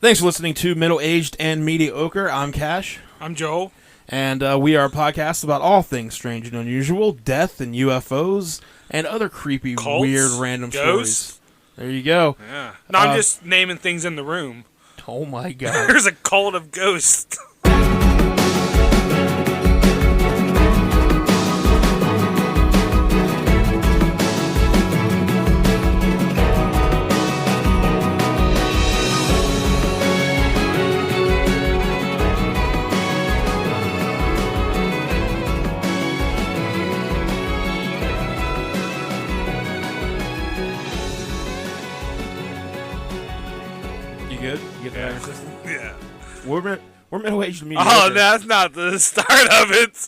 Thanks for listening to Middle-Aged and Mediocre. I'm Cash. I'm Joel. And we are a podcast about all things strange and unusual, death and UFOs, and other creepy, Cults, weird, random ghosts. stories. There you go. Yeah. No, I'm just naming things in the room. Oh my god. There's a cult of ghosts. Yeah. We're middle-aged and mediocre. Oh, that's not the start of it.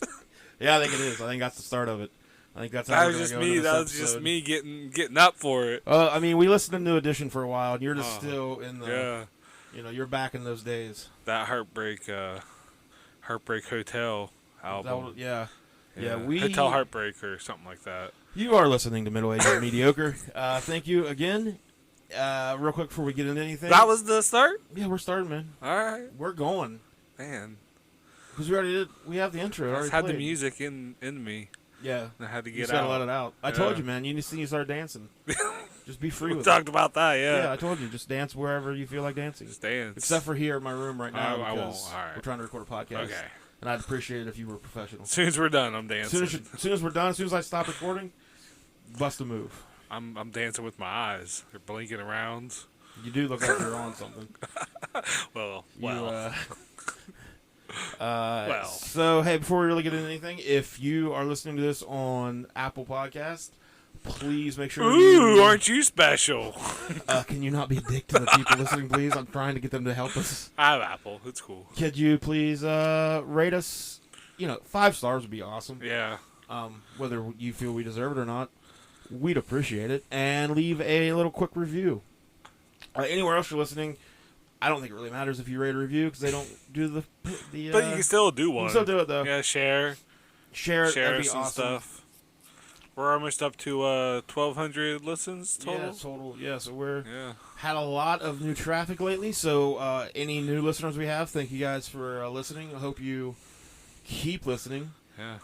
Yeah, I think it is. I think that's the start of it. I think that's how That we're was gonna just go me. into this That was just episode. me getting up for it. I mean, we listened to New Edition for a while, and you're just still in the, Yeah. you're back in those days. That Heartbreak Hotel album. Yeah, Hotel Heartbreak or something like that. You are listening to Middle-Aged and Mediocre. Thank you again. Real quick before we get into anything. That was the start? Yeah, we're starting, man. All right. We're going. Man. Because we have the intro. I already had the played. music in me. Yeah. I had to You get just out. gotta let it out. I told you, man. You need to start dancing. Just be free We with talked about that, it. yeah. Yeah, I told you. Just dance wherever you feel like dancing. Just dance. Except for here in my room right now I won't. because All right. we're trying to record a podcast. Okay. And I'd appreciate it if you were professional. As soon as we're done, I'm dancing. As soon as we're done, as soon as I stop recording, bust a move. I'm dancing with my eyes. They're blinking around. You do look like you're on something. Well. So, hey, before we really get into anything, if you are listening to this on Apple Podcast, please make sure Ooh, aren't you special? can you not be a dick to the people listening, please? I'm trying to get them to help us. I have Apple. It's cool. Could you please rate us? 5 stars would be awesome. Yeah. Whether you feel we deserve it or not, we'd appreciate it. And leave a little quick review. Anywhere else you're listening, I don't think it really matters if you rate a review because they don't do the. But you can still do one. You can still do it though. Yeah, share it. Share That'd be some awesome. stuff. We're almost up to 1,200 listens total. Yeah, total. Yeah, so we're Yeah. had a lot of new traffic lately. So any new listeners we have, thank you guys for listening. I hope you keep listening. Yeah.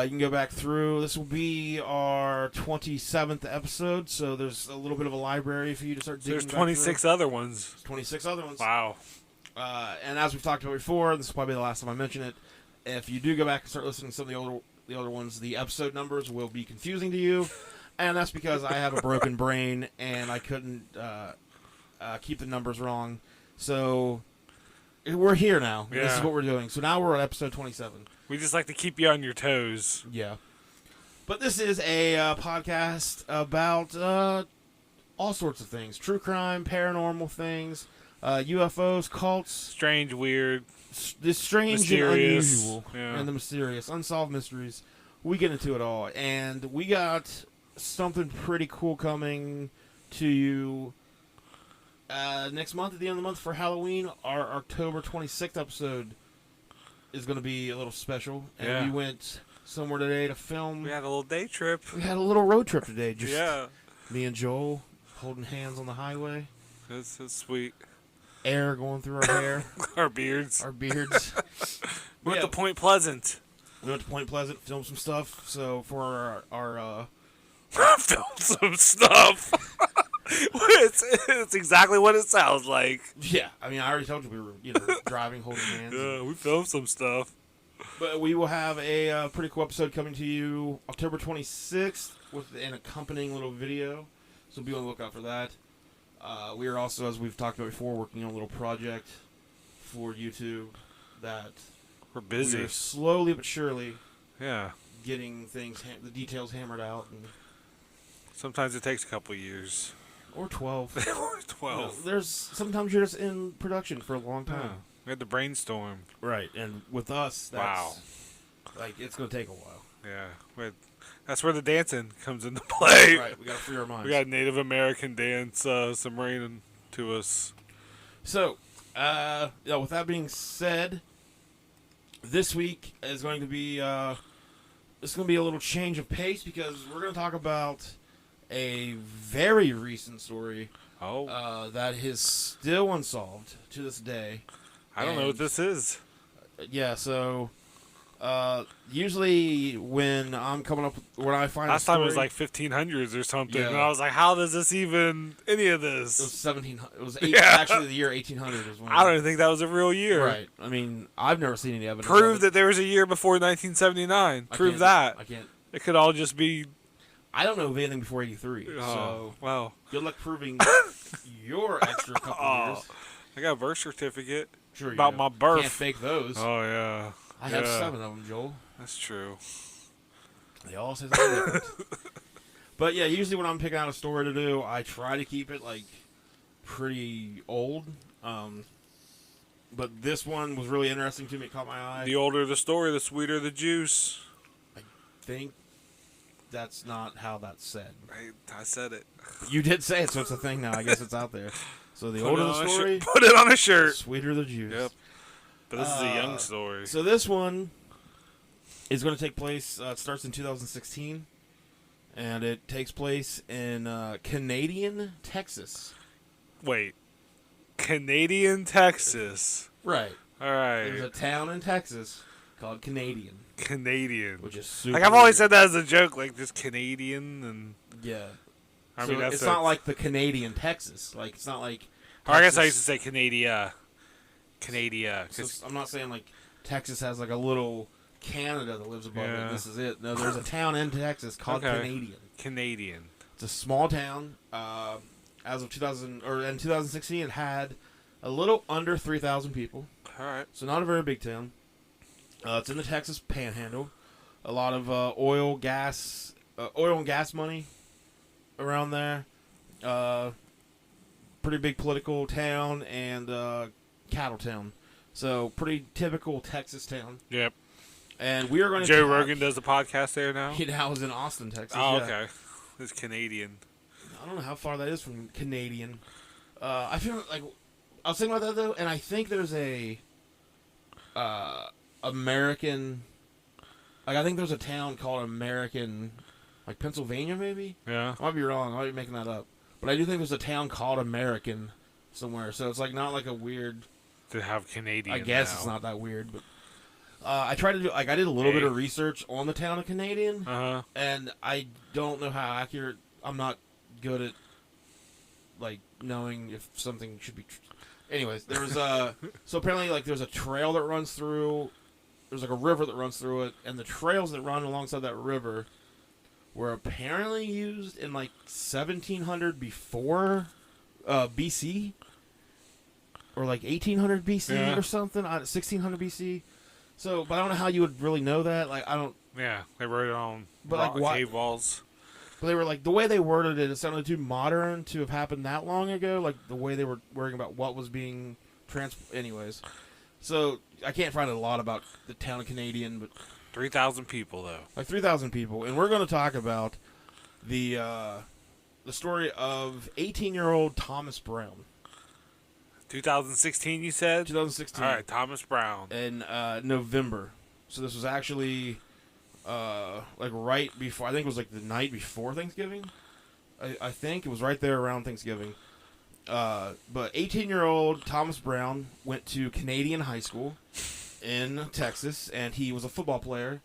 You can go back through. This will be our 27th episode, so there's a little bit of a library for you to start digging. There's 26 other ones. 26 other ones. Wow. And as we've talked about before, this will probably be the last time I mention it. If you do go back and start listening to some of the older ones, the episode numbers will be confusing to you, and that's because I have a broken brain and I couldn't keep the numbers wrong. So we're here now. Yeah. This is what we're doing. So now we're at episode 27. We just like to keep you on your toes. Yeah. But this is a podcast about all sorts of things. True crime, paranormal things, UFOs, cults. Strange, weird. The strange mysterious, and unusual. yeah. And the mysterious. Unsolved mysteries. We get into it all. And we got something pretty cool coming to you next month, at the end of the month for Halloween. Our October 26th episode is going to be a little special. And Yeah. we went somewhere today to film. We had a little day trip. We had a little road trip today. Just Yeah. me and Joel holding hands on the highway. That's sweet. Air going through our hair. Our beards. Our beards. We went Yeah. to Point Pleasant. We went to Point Pleasant, filmed some stuff. So for our Film some stuff. it's exactly what it sounds like. yeah, I mean, I already told you we were, driving, holding hands. Yeah, we filmed some stuff. But we will have a pretty cool episode coming to you October 26th with an accompanying little video. So be on the lookout for that. We are also, as we've talked about before, working on a little project for YouTube that We're busy. we're slowly but surely Yeah. getting things, the details hammered out. Sometimes it takes a couple years. Or 12. Or 12. There's sometimes you're just in production for a long time. Yeah. We had to brainstorm. Right, and with us, that's, Wow. like, it's going to take a while. Yeah. That's where the dancing comes into play. Right, we got to free our minds. We got Native American dance submarine to us. So, with that being said, this week is going to be it's going to be a little change of pace because we're going to talk about a very recent story Oh. that is still unsolved to this day. I don't know what this is. Yeah, so usually when I'm coming up, when I find Last a story, time it was like 1500s or something, Yeah. and I was like, how does this even any of it was this? 1700. It was Yeah. actually the year 1800 is when. I don't even think that was a real year. Right. I mean, I've never seen any evidence. Prove of it. that there was a year before 1979. I Prove can't- that. I can't. It could all just be. I don't know of anything before 83. Oh, So well. good luck proving your extra couple years. I got a birth certificate Sure you about do. my birth. Can't fake those. Oh, yeah. I have Yeah. 7 of them, Joel. That's true. They all say something different. But yeah, usually when I'm picking out a story to do, I try to keep it like pretty old. But this one was really interesting to me. It caught my eye. The older the story, the sweeter the juice. I think that's not how that's said. I said it. You did say it, so it's a thing now. I guess it's out there. So the older the story, Put it on a shirt. sweeter the juice. Yep. But this is a young story. So this one is going to take place. It starts in 2016, and it takes place in Canadian Texas. Wait. Canadian Texas. Right. All right. There's a town in Texas called Canadian, Canadian. which is super. Like I've always said weird. that as a joke, like just Canadian, and Yeah. I So mean that's it's not like the Canadian Texas. Like it's not like. Or I guess I Texas- used to say Canada. Canada. So 'Cause- I'm not saying like Texas has like a little Canada that lives above it. Yeah. And this is it. No, there's a town in Texas called Okay. Canadian. Canadian. It's a small town. As of 2016, it had a little under 3,000 people. All right. So not a very big town. It's in the Texas Panhandle. A lot of oil and gas money around there. Pretty big political town and cattle town. So pretty typical Texas town. Yep. And we are going to Joe Rogan does the podcast there now. He now is in Austin, Texas. Oh, yeah. okay. It's Canadian. I don't know how far that is from Canadian. I feel like I was thinking about that though, and I think there's a American. Like I think there's a town called American, like Pennsylvania maybe. Yeah. I might be wrong. I might be making that up, but I do think there's a town called American somewhere. So it's like not like a weird. To have Canadian. I guess now. it's not that weird, but I tried to do like I did a little bit of research on the town of Canadian, and I don't know how accurate. I'm not good at like knowing if something should be. Anyways, there was so apparently like there's a trail that runs through. There's like a river that runs through it, and the trails that run alongside that river were apparently used in like 1700 before BC, or like 1800 BC or something, 1600 BC. So, but I don't know how you would really know that. Like, I don't. Yeah, they wrote it on But, like, what- cave walls. But they were like the way they worded it. It sounded too modern to have happened that long ago. Like the way they were worrying about what was being anyways. So I can't find a lot about the town of Canadian, but 3,000 people though. like 3,000 people, and we're going to talk about the story of 18-year-old Thomas Brown. 2016, you said. 2016. All right, Thomas Brown. In November. So this was actually like right before. I think it was like the night before Thanksgiving. I think it was right there around Thanksgiving. But 18-year-old Thomas Brown went to Canadian high school in Texas, and he was a football player.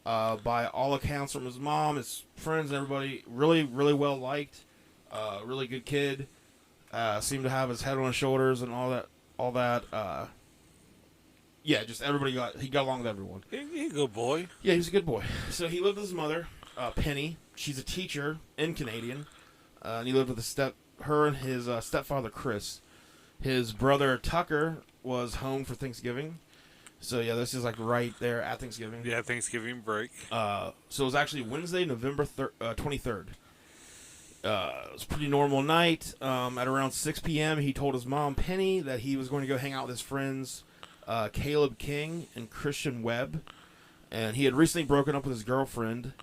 By all accounts from his mom, his friends, and everybody, really, really well liked. Really good kid. Seemed to have his head on his shoulders and all that. Yeah, just everybody he got along with everyone. He's a good boy. Yeah, he was a good boy. So he lived with his mother, Penny. She's a teacher in Canadian. And he lived with her and his stepfather, Chris. His brother, Tucker, was home for Thanksgiving. So, yeah, this is like right there at Thanksgiving. Yeah, Thanksgiving break. So it was actually Wednesday, November 23rd. It was a pretty normal night. At around 6 p.m., he told his mom, Penny, that he was going to go hang out with his friends, Caleb King and Christian Webb. And he had recently broken up with his girlfriend.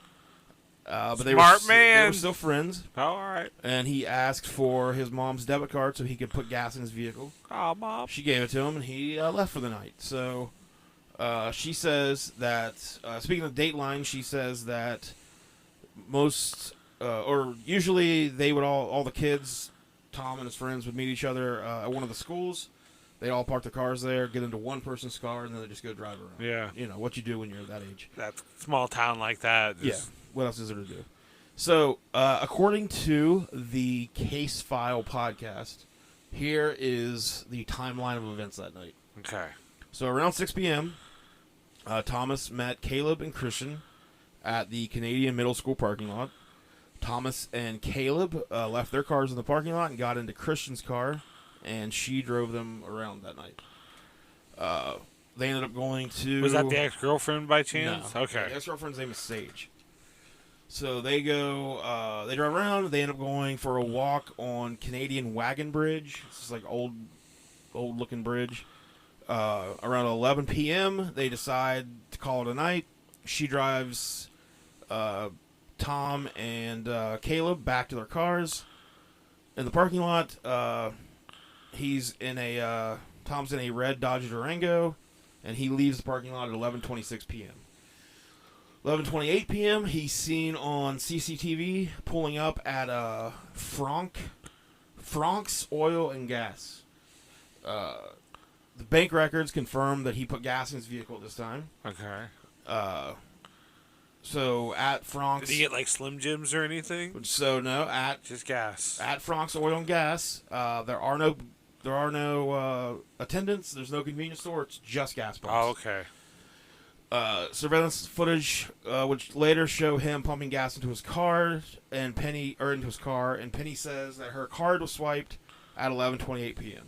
But they were still friends. Oh, all right. And he asked for his mom's debit card so he could put gas in his vehicle. Oh, Mom. She gave it to him, and he left for the night. So she says that, speaking of Dateline, she says that usually they would all the kids Tom and his friends would meet each other at one of the schools. They all park their cars there, get into one person's car, and then they just go drive around. Yeah. You know, what you do when you're that age. That small town like that. Yeah. What else is there to do? So, according to the Case File podcast, here is the timeline of events that night. Okay. So, around 6 p.m., Thomas met Caleb and Christian at the Canadian Middle School parking lot. Thomas and Caleb left their cars in the parking lot and got into Christian's car, and she drove them around that night. They ended up going to... Was that the ex-girlfriend by chance? No. Okay. The ex-girlfriend's name is Sage. So they go, they drive around, they end up going for a walk on Canadian Wagon Bridge. This is like old-looking bridge. Around 11 p.m., they decide to call it a night. She drives Tom and Caleb back to their cars. In the parking lot, Tom's in a red Dodge Durango, and he leaves the parking lot at 11:26 p.m. 11:28 p.m., he's seen on CCTV pulling up at Frank's Oil and Gas. The bank records confirm that he put gas in his vehicle at this time. Okay. So at Frank's... Did he get like Slim Jims or anything? So no, just gas. At Frank's Oil and Gas, there are no attendants. There's no convenience store. It's just gas pumps. Oh, okay. Surveillance footage, which later show him pumping gas into his car, and Penny says that her card was swiped at 11:28 p.m.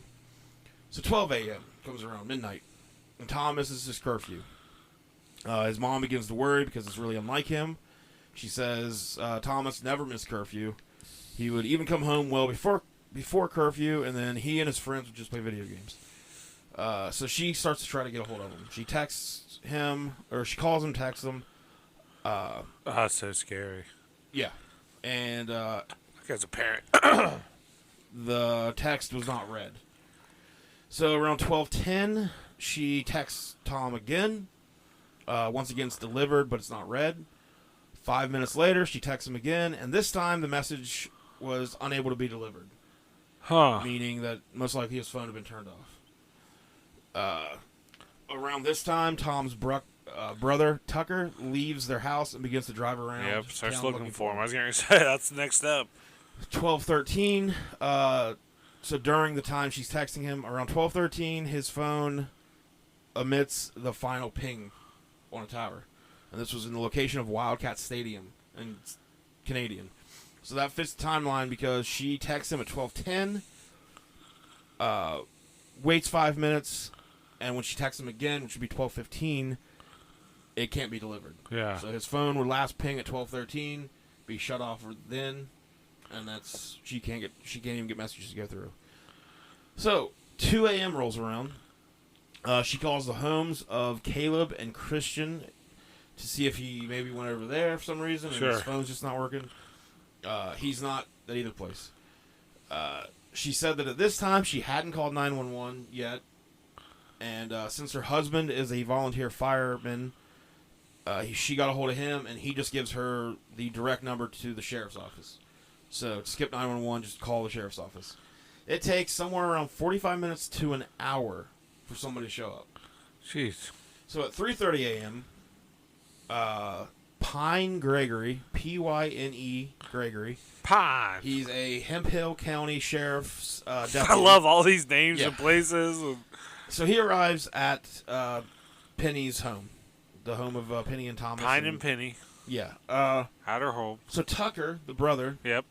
So 12 a.m. comes around midnight, and Tom misses his curfew. His mom begins to worry because it's really unlike him. She says Thomas never missed curfew. He would even come home well before curfew, and then he and his friends would just play video games. So she starts to try to get a hold of him. She texts him, or she calls him, texts him. That's so scary. Yeah. And as a parent. the text was not read. So around 12:10, she texts Tom again. Once again, it's delivered, but it's not read. 5 minutes later, she texts him again, and this time the message was unable to be delivered. Huh. Meaning that most likely his phone had been turned off. Around this time, Tom's brother, Tucker, leaves their house and begins to drive around. Yep, starts looking for him. I was going to say, that's the next step. 12:13, so during the time she's texting him, around 12:13, his phone emits the final ping on a tower. And this was in the location of Wildcat Stadium in Canadian. So that fits the timeline because she texts him at 12:10, waits 5 minutes, and when she texts him again, which would be 12:15, it can't be delivered. Yeah. So his phone would last ping at 12:13, be shut off then, and that's she can't even get messages to go through. So 2 a.m. rolls around. She calls the homes of Caleb and Christian to see if he maybe went over there for some reason, and his phone's just not working. He's not at either place. She said that at this time she hadn't called 911 yet, and since her husband is a volunteer fireman, she got a hold of him, and he just gives her the direct number to the sheriff's office. So skip 911, just call the sheriff's office. It takes somewhere around 45 minutes to an hour for somebody to show up. Jeez. So at 3:30 a.m., Pine Gregory, Pyne Gregory. Pine. He's a Hemphill County Sheriff's deputy. I love all these names and places. So he arrives at Penny's home, the home of Penny and Thomas. Pine and Penny. Yeah. At her home. So Tucker, the brother. Yep.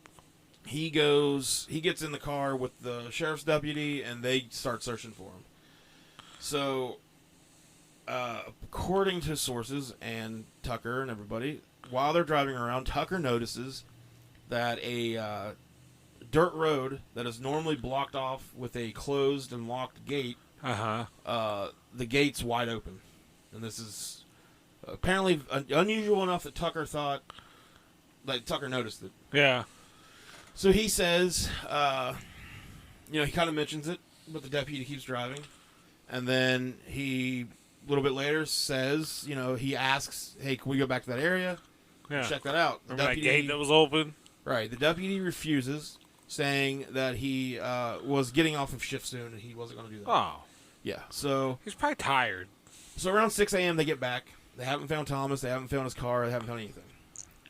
He gets in the car with the sheriff's deputy, and they start searching for him. So, according to sources and Tucker and everybody, while they're driving around, Tucker notices that a dirt road that is normally blocked off with a closed and locked gate, the gate's wide open. And this is apparently unusual enough that Tucker noticed it. Yeah. So he says, he kind of mentions it, but the deputy keeps driving. And then he, a little bit later, says, he asks, hey, can we go back to that area? Yeah. Check that out. Remember that gate that was open? Right. The deputy refuses. saying that he was getting off of shift soon and he wasn't going to do that. Oh. Yeah, so He's probably tired. around 6 a.m. they get back. They haven't found Thomas. They haven't found his car. They haven't found anything.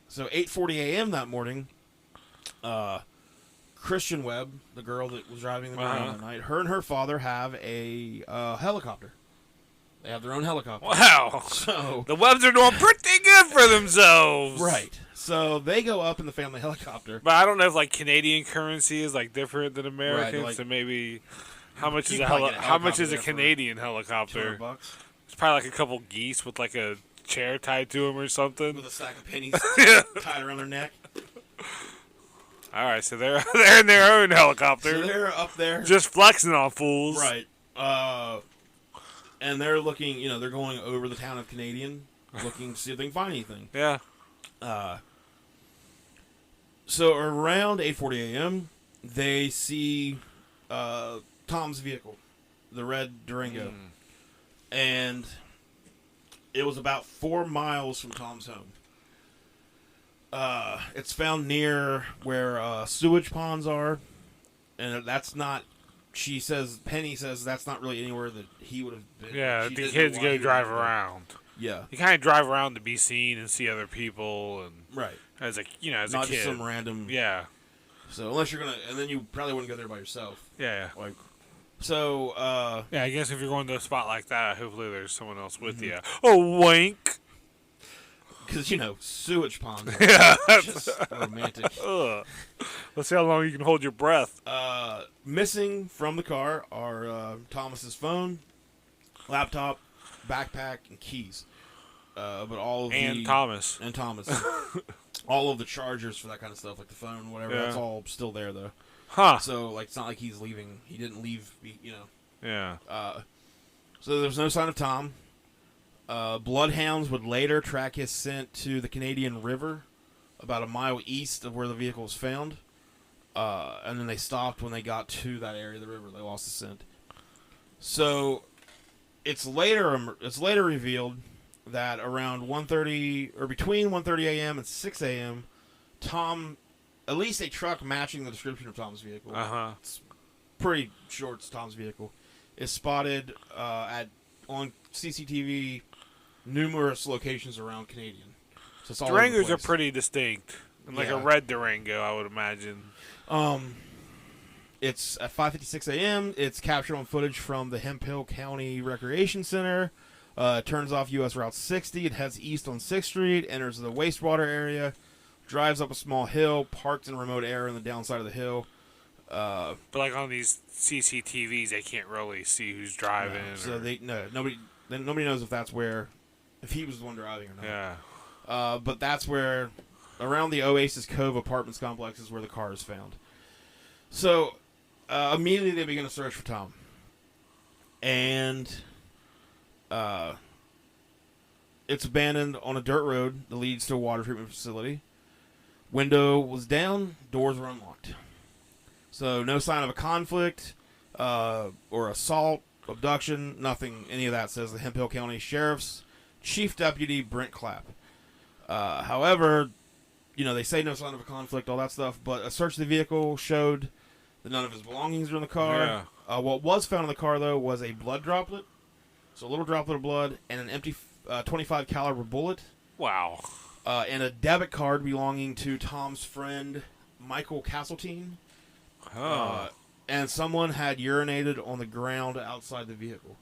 So 8:40 a.m. that morning, Christian Webb, the girl that was driving them around that night, her and her father have a helicopter. They have their own helicopter. Wow. So The Webbs are doing pretty good for themselves. right. So they go up in the family helicopter. But I don't know if like Canadian currency is like different than American, like, so maybe how much you is probably get a how much is a helicopter there for Canadian helicopter? $200 It's probably like a couple geese with like a chair tied to them or something. with a stack of pennies tied around their neck. All right, so they're in their own helicopter, So they're up there, just flexing on fools. right? And they're looking. They're going over the town of Canadian, looking to see if they can find anything. Yeah. So around 8:40 a.m., they see Tom's vehicle, the red Durango, and it was about 4 miles from Tom's home. It's found near where sewage ponds are, and that's not. Penny says that's not really anywhere that he would have been. Yeah, She the didn't kids know go why he drive would have around. Yeah, You kind of drive around to be seen and see other people, and right. as a Not a kid. just some random. Yeah. So unless you're gonna, and then you probably wouldn't go there by yourself. Yeah. Like, so. Yeah, I guess if you're going to a spot like that, hopefully there's someone else with Mm-hmm. you. Oh, wink. Because sewage ponds are Yeah. just romantic. Ugh. Let's see how long you can hold your breath. Missing from the car are Thomas's phone, laptop, backpack, and keys. But all of Thomas. and Thomas, all of the chargers for that kind of stuff, like the phone, whatever. Yeah. That's all still there though. Huh. So it's not like he's leaving. He didn't leave. Yeah. So there's no sign of Tom. Bloodhounds would later track his scent to the Canadian River, about a mile east of where the vehicle was found. And then they stopped when they got to that area of the river. They lost the scent. So it's later revealed that around 1:30 or between 1:30 a.m. and 6 a.m., Tom, at least a truck matching the description of Tom's vehicle, it's pretty sure it's Tom's vehicle, is spotted on CCTV numerous locations around Canadian. So it's all over the Durangos are place. pretty distinct. And like a Yeah. red Durango, I would imagine. It's at 5:56 a.m. It's captured on footage from the Hemphill County Recreation Center. Turns off U.S. Route 60. It heads east on 6th Street, enters the wastewater area, drives up a small hill, parked in a remote area on the downside of the hill. But like on these CCTVs, they can't really see who's driving. So nobody knows if he was the one driving or not. Yeah. But that's where, around the Oasis Cove apartments complex, is where the car is found. So immediately they begin a search for Tom, and it's abandoned on a dirt road that leads to a water treatment facility. Window was down, doors were unlocked. So no sign of a conflict or assault, abduction, nothing, any of that, says the Hemphill County Sheriff's Chief Deputy Brent Clapp. However, they say no sign of a conflict, all that stuff, but a search of the vehicle showed that none of his belongings were in the car. Yeah. What was found in the car, though, was a blood droplet, so a little droplet of blood, and an empty .25 caliber bullet. Wow. And a debit card belonging to Tom's friend Michael Castletine. Oh. And someone had urinated on the ground outside the vehicle.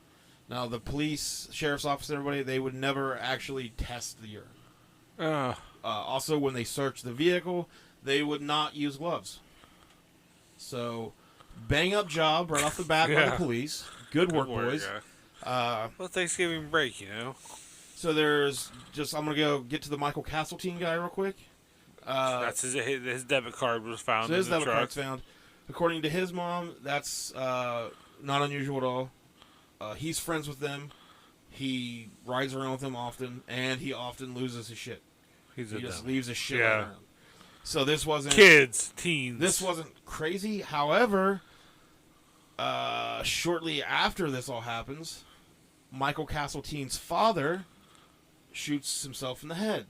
Now, the police, sheriff's office, everybody, they would never actually test the urine. Also, when they searched the vehicle, they would not use gloves. So, bang up job right off the bat by the police. Good work, boys. Well, Thanksgiving break, So there's I'm going to go get to the Michael Castletine guy real quick. That's his debit card was found So in his the debit truck. card's found. According to his mom, that's not unusual at all. He's friends with them. He rides around with them often, and he often loses his shit. He just leaves his shit around. So this wasn't... Kids, teens. This wasn't crazy. However, shortly after this all happens, Michael Castletine's father shoots himself in the head.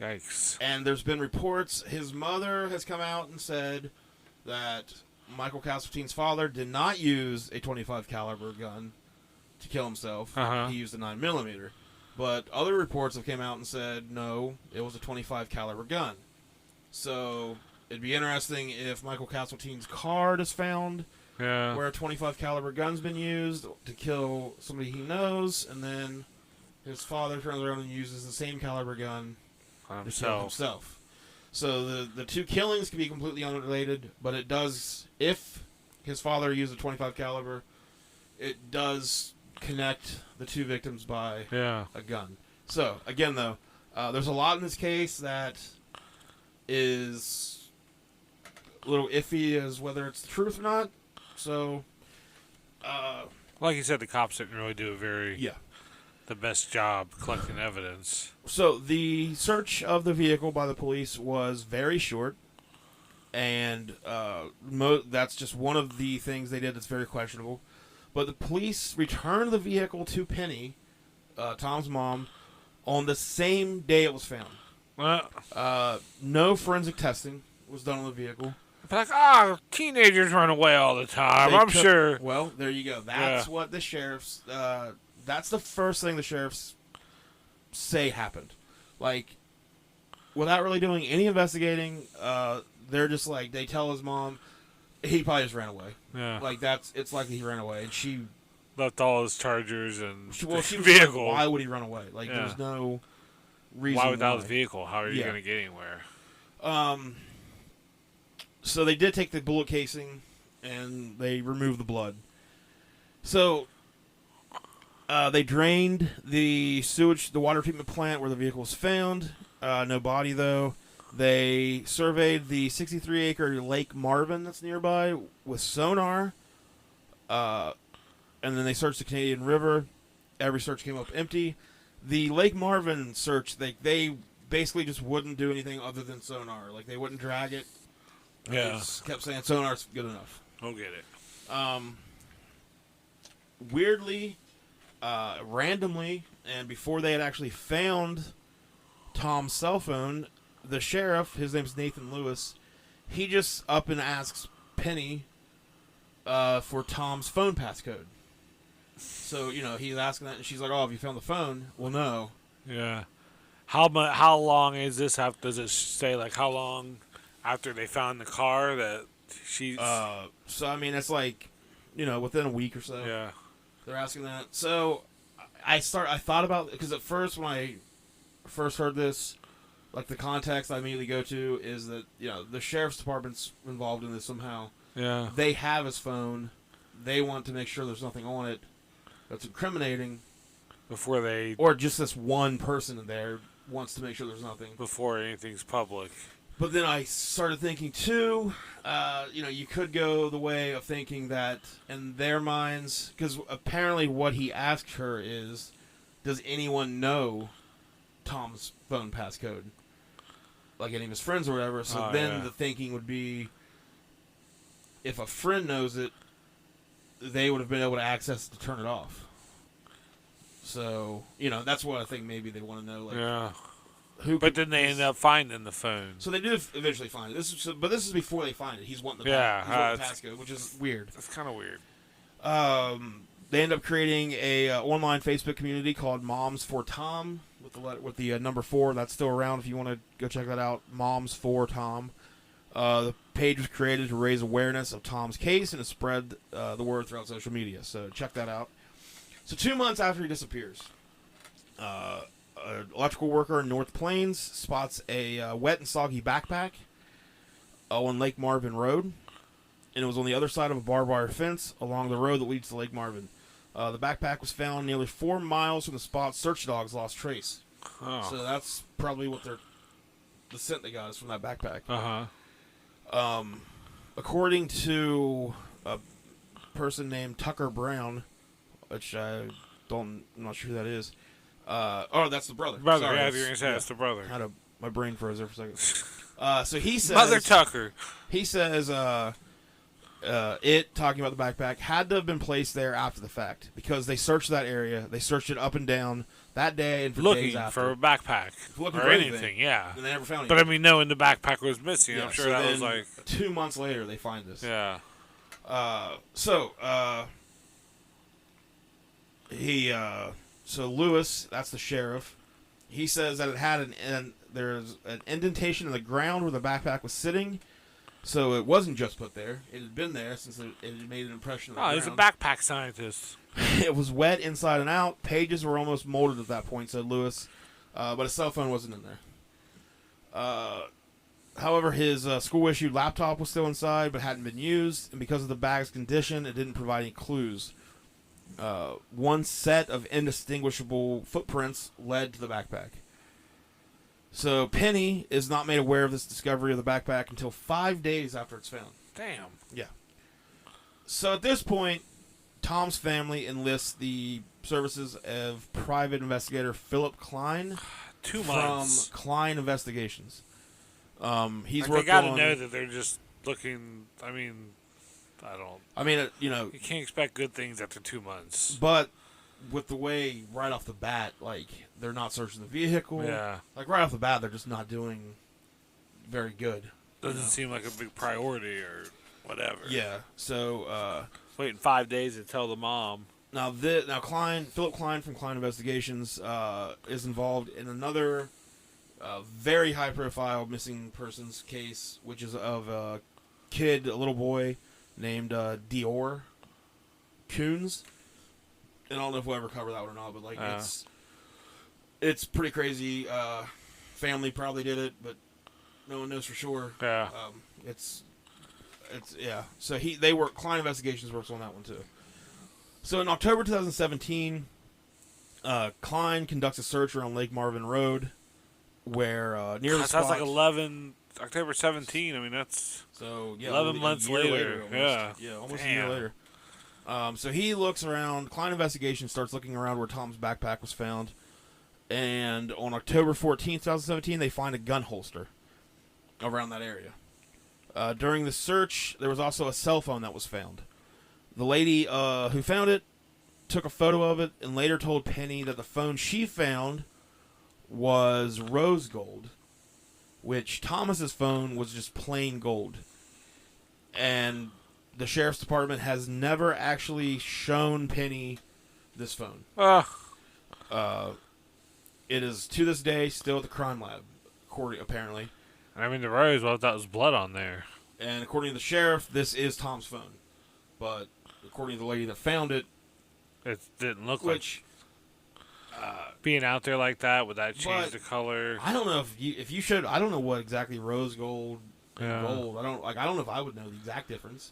Yikes. And there's been reports. His mother has come out and said that Michael Castleton's father did not use a 25 caliber gun to kill himself. Uh-huh. He used a 9mm. But other reports have came out and said, no, it was a 25 caliber gun. So it'd be interesting if Michael Castleton's card is found where a 25 caliber gun's been used to kill somebody he knows, and then his father turns around and uses the same caliber gun to kill himself. So the two killings can be completely unrelated, but it does, if his father used a 25 caliber, it does connect the two victims by a gun. So, again, though, there's a lot in this case that is a little iffy as whether it's the truth or not. So, like you said, the cops didn't really do the best job collecting evidence. So, the search of the vehicle by the police was very short, and that's just one of the things they did that's very questionable. But the police returned the vehicle to Penny, Tom's mom, on the same day it was found. No forensic testing was done on the vehicle. Like, teenagers run away all the time, sure. Well, there you go. That's what the sheriffs... that's the first thing the sheriffs say happened. Like, without really doing any investigating, they're just like, they tell his mom, he probably just ran away. Yeah. Like, it's likely he ran away. And she... left all his chargers and she was vehicle. Like, why would he run away? Like, there's no reason why without his vehicle? How are you going to get anywhere? So they did take the bullet casing, and they removed the blood. So they drained the water treatment plant where the vehicle was found. No body, though. They surveyed the 63-acre Lake Marvin that's nearby with sonar. And then they searched the Canadian River. Every search came up empty. The Lake Marvin search, they basically just wouldn't do anything other than sonar. Like, they wouldn't drag it. Yeah. They just kept saying sonar's good enough. I'll get it. Weirdly, randomly, and before they had actually found Tom's cell phone, the sheriff, his name's Nathan Lewis, he just up and asks Penny for Tom's phone passcode. So, he's asking that, and she's like, "Oh, have you found the phone?" Well, no. Yeah. How long is this? Does it say, like, how long after they found the car that she's... So, I mean, it's like, within a week or so. Yeah. They're asking that. So, I thought about... Because at first, when I first heard this, like, the context I immediately go to is that, the sheriff's department's involved in this somehow. Yeah. They have his phone. They want to make sure there's nothing on it that's incriminating. Before they... Or just this one person in there wants to make sure there's nothing. Before anything's public. But then I started thinking, too, you could go the way of thinking that in their minds... Because apparently what he asked her is, does anyone know Tom's phone passcode? Like any of his friends or whatever. So the thinking would be, if a friend knows it, they would have been able to access it to turn it off. So, that's what I think maybe they want to know. Like, but then they end up finding the phone. So they do eventually find it. But this is before they find it. He's wanting the passcode, which is weird. That's kind of weird. They end up creating a online Facebook community called Moms for Tom with the number 4. That's still around if you want to go check that out. Moms for Tom. The page was created to raise awareness of Tom's case and to spread the word throughout social media. So check that out. So 2 months after he disappears, an electrical worker in North Plains spots a wet and soggy backpack on Lake Marvin Road. And it was on the other side of a barbed wire fence along the road that leads to Lake Marvin. The backpack was found nearly 4 miles from the spot search dogs lost trace. Oh. So that's probably what the scent they got is from that backpack. According to a person named Tucker Brown, which I'm not sure who that is. That's the brother. Sorry, yeah, you're gonna say that's the brother. My brain froze there for a second. So he says, Mother Tucker. He says, talking about the backpack, had to have been placed there after the fact because they searched that area. They searched it up and down that day and for days Looking after. for a backpack Looking or for anything, yeah. And they never found But anything. I mean, knowing the backpack was missing, Yeah, I'm sure so that then was like 2 months later they find this. yeah. So Lewis, that's the sheriff. He says that it had there's an indentation in the ground where the backpack was sitting. So it wasn't just put there. It had been there since it had made an impression on the He's a ground. backpack scientist. It was wet inside and out. Pages were almost molded at that point, said Lewis. But his cell phone wasn't in there. However, his school-issued laptop was still inside but hadn't been used. And because of the bag's condition, it didn't provide any clues. One set of indistinguishable footprints led to the backpack. So Penny is not made aware of this discovery of the backpack until 5 days after it's found. Damn. Yeah. So at this point, Tom's family enlists the services of private investigator Philip Klein 2 months. from Klein Investigations. He's Like, worked they gotta on, know that they're just looking. I mean, I don't. I mean, You can't expect good things after 2 months. but with the way right off the bat, like, they're not searching the vehicle. Yeah. Like, right off the bat, they're just not doing very good. Doesn't seem like a big priority or whatever. Yeah. So, Waiting 5 days to tell the mom. now Philip Klein from Klein Investigations is involved in another very high-profile missing persons case, which is of a little boy named Dior Coons. And I don't know if we'll ever cover that one or not, but like it's pretty crazy. Family probably did it, but no one knows for sure. Yeah. It's yeah. So Klein Investigations works on that one too. So in October 2017, Klein conducts a search around Lake Marvin Road, where near the That's spot. like October 17. I mean, that's 11 months later. Almost. Yeah, almost a year later. So he looks around. Klein Investigation starts looking around where Tom's backpack was found, and on October 14th, 2017, they find a gun holster around that area. During the search, there was also a cell phone that was found. The lady who found it took a photo of it and later told Penny that the phone she found was rose gold, which Thomas's phone was just plain gold. And the sheriff's department has never actually shown Penny this phone. It is to this day still at the crime lab, apparently. I mean, the rose, well, that was blood on there. And according to the sheriff, this is Tom's phone. But according to the lady that found it, It didn't look which like being out there like that. Would that change the color? I don't know if you should. I don't know what exactly rose gold and Yeah. gold. I don't know if I would know the exact difference.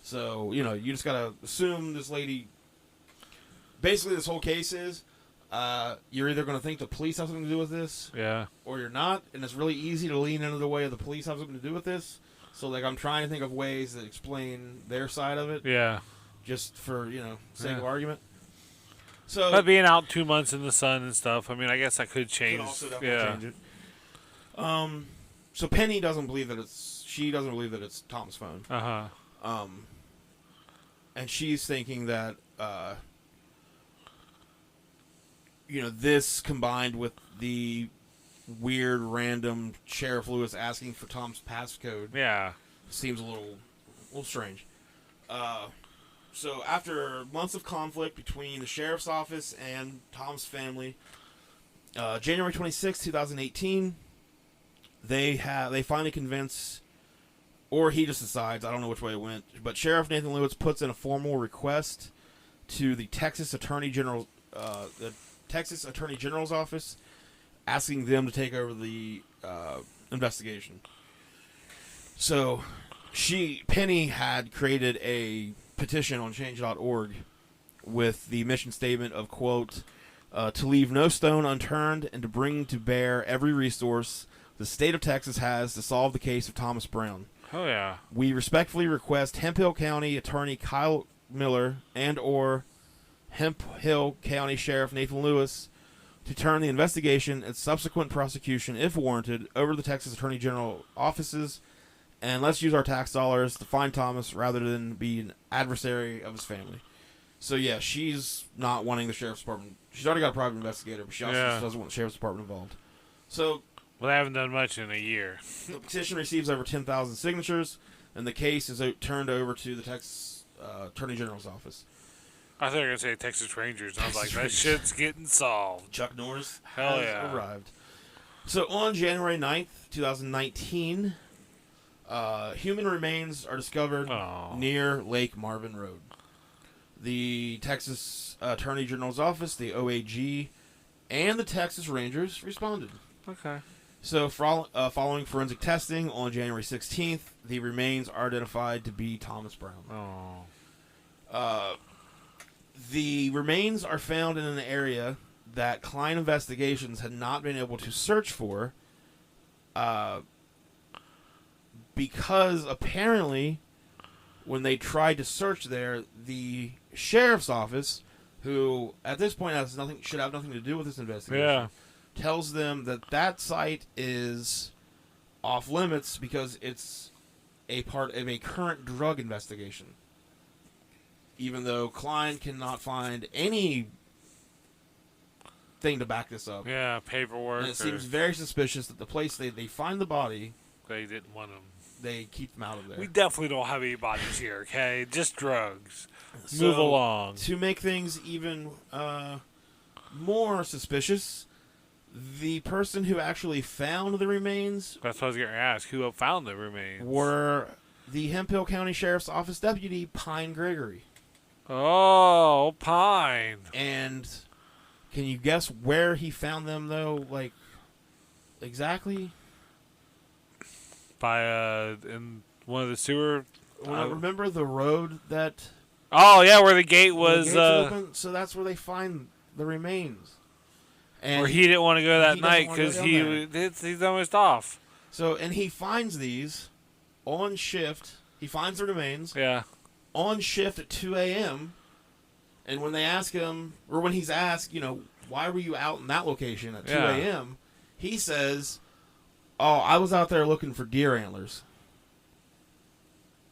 So you just gotta assume this lady. Basically, this whole case is you're either gonna think the police have something to do with this, Yeah. or you're not, and it's really easy to lean into the way of the police have something to do with this. So like I'm trying to think of ways that explain their side of it, Yeah. just for sake of Yeah. argument. So But being out 2 months in the sun and stuff, I mean, I guess that could change. could also definitely Yeah. change it. So Penny doesn't believe that it's Tom's phone. And she's thinking that this combined with the weird random Sheriff Lewis asking for Tom's passcode Yeah. seems a little strange. So after months of conflict between the sheriff's office and Tom's family, January 26, 2018, they finally convince, or he just decides, I don't know which way it went, but Sheriff Nathan Lewis puts in a formal request to the Texas Attorney General's office, asking them to take over the investigation. So Penny had created a petition on change.org with the mission statement of, quote, to leave no stone unturned and to bring to bear every resource the state of Texas has to solve the case of Thomas Brown. Oh, yeah. We respectfully request Hemphill County Attorney Kyle Miller and or Hemphill County Sheriff Nathan Lewis to turn the investigation and subsequent prosecution, if warranted, over to the Texas Attorney General offices and let's use our tax dollars to find Thomas rather than be an adversary of his family. So yeah, she's not wanting the sheriff's department. She's already got a private investigator, but she also just doesn't want the sheriff's department involved. So, well, they haven't done much in a year. The petition receives over 10,000 signatures, and the case is turned over to the Texas Attorney General's office. I thought you were going to say Texas Rangers. And I was like, that shit's getting solved. Chuck Norris Hell has arrived. So on January 9th, 2019, human remains are discovered near Lake Marvin Road. The Texas Attorney General's office, the OAG, and the Texas Rangers responded. Okay. So following forensic testing on January 16th, the remains are identified to be Thomas Brown. The remains are found in an area that Klein Investigations had not been able to search for because apparently when they tried to search there, the sheriff's office, who at this point should have nothing to do with this investigation, tells them that site is off limits because it's a part of a current drug investigation. Even though Klein cannot find any thing to back this up. Yeah, paperwork. And it seems very suspicious that the place they find the body, they didn't want them. They keep them out of there. We definitely don't have any bodies here, okay? Just drugs. Move along. To make things even more suspicious, the person who actually found the remains... That's what I was going to ask. Who found the remains? Were the Hemphill County Sheriff's Office Deputy Pine Gregory. Oh, Pine. And can you guess where he found them, though? Like, exactly? In one of the sewer... remember the road that... Oh, yeah, where the gate was... open? So that's where they find the remains. And where he didn't want to go that night because he's almost off. So, and he finds these on shift. He finds the remains. Yeah. On shift at 2 a.m. And when they ask him, or when he's asked, why were you out in that location at 2 a.m., he says, oh, I was out there looking for deer antlers.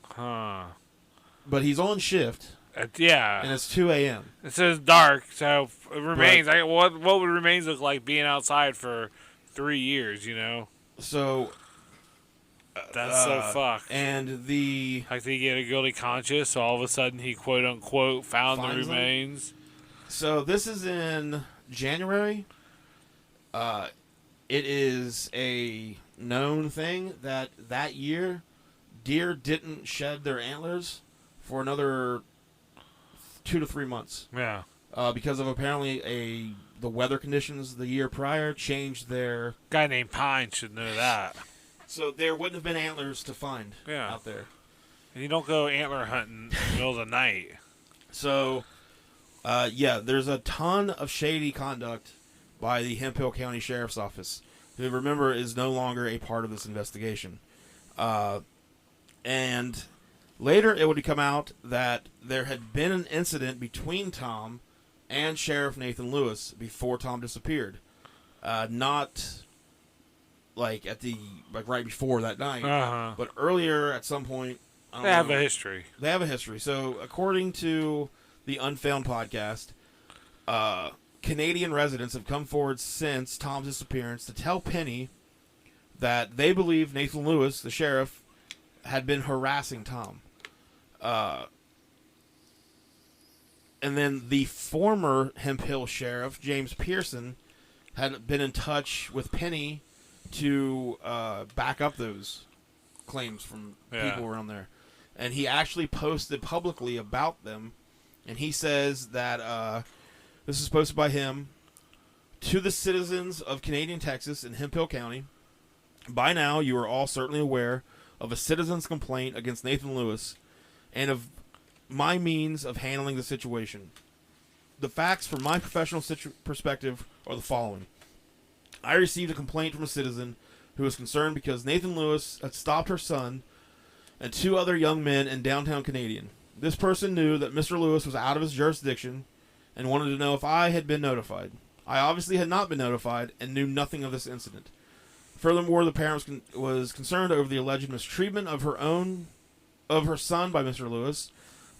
Huh. But he's on shift. Yeah. And it's 2 a.m. It says dark, so it remains. What would remains look like being outside for 3 years, So... That's so fucked. And the... Like, they get a guilty conscience, so all of a sudden he, quote-unquote, found the remains. So this is in January. It is a known thing that year, deer didn't shed their antlers for another 2 to 3 months. Yeah. Because of apparently the weather conditions the year prior changed their... Guy named Pine should know that. So there wouldn't have been antlers to find out there. And you don't go antler hunting in the middle of the night. So, there's a ton of shady conduct by the Hemphill County Sheriff's Office, who, remember, is no longer a part of this investigation. And later it would come out that there had been an incident between Tom and Sheriff Nathan Lewis before Tom disappeared. Not... right before that night, but earlier at some point. They have a history. They have a history. So, according to the Unfound podcast, Canadian residents have come forward since Tom's disappearance to tell Penny that they believe Nathan Lewis, the sheriff, had been harassing Tom. And then the former Hemphill sheriff, James Pearson, had been in touch with Penny to back up those claims from people around there. And he actually posted publicly about them. And he says that this is posted by him to the citizens of Canadian Texas in Hemphill County. By now, you are all certainly aware of a citizen's complaint against Nathan Lewis and of my means of handling the situation. The facts from my professional perspective are the following. I received a complaint from a citizen who was concerned because Nathan Lewis had stopped her son and 2 other young men in downtown Canadian. This person knew that Mr. Lewis was out of his jurisdiction and wanted to know if I had been notified. I obviously had not been notified and knew nothing of this incident. Furthermore, the parent was concerned over the alleged mistreatment of her son by Mr. Lewis.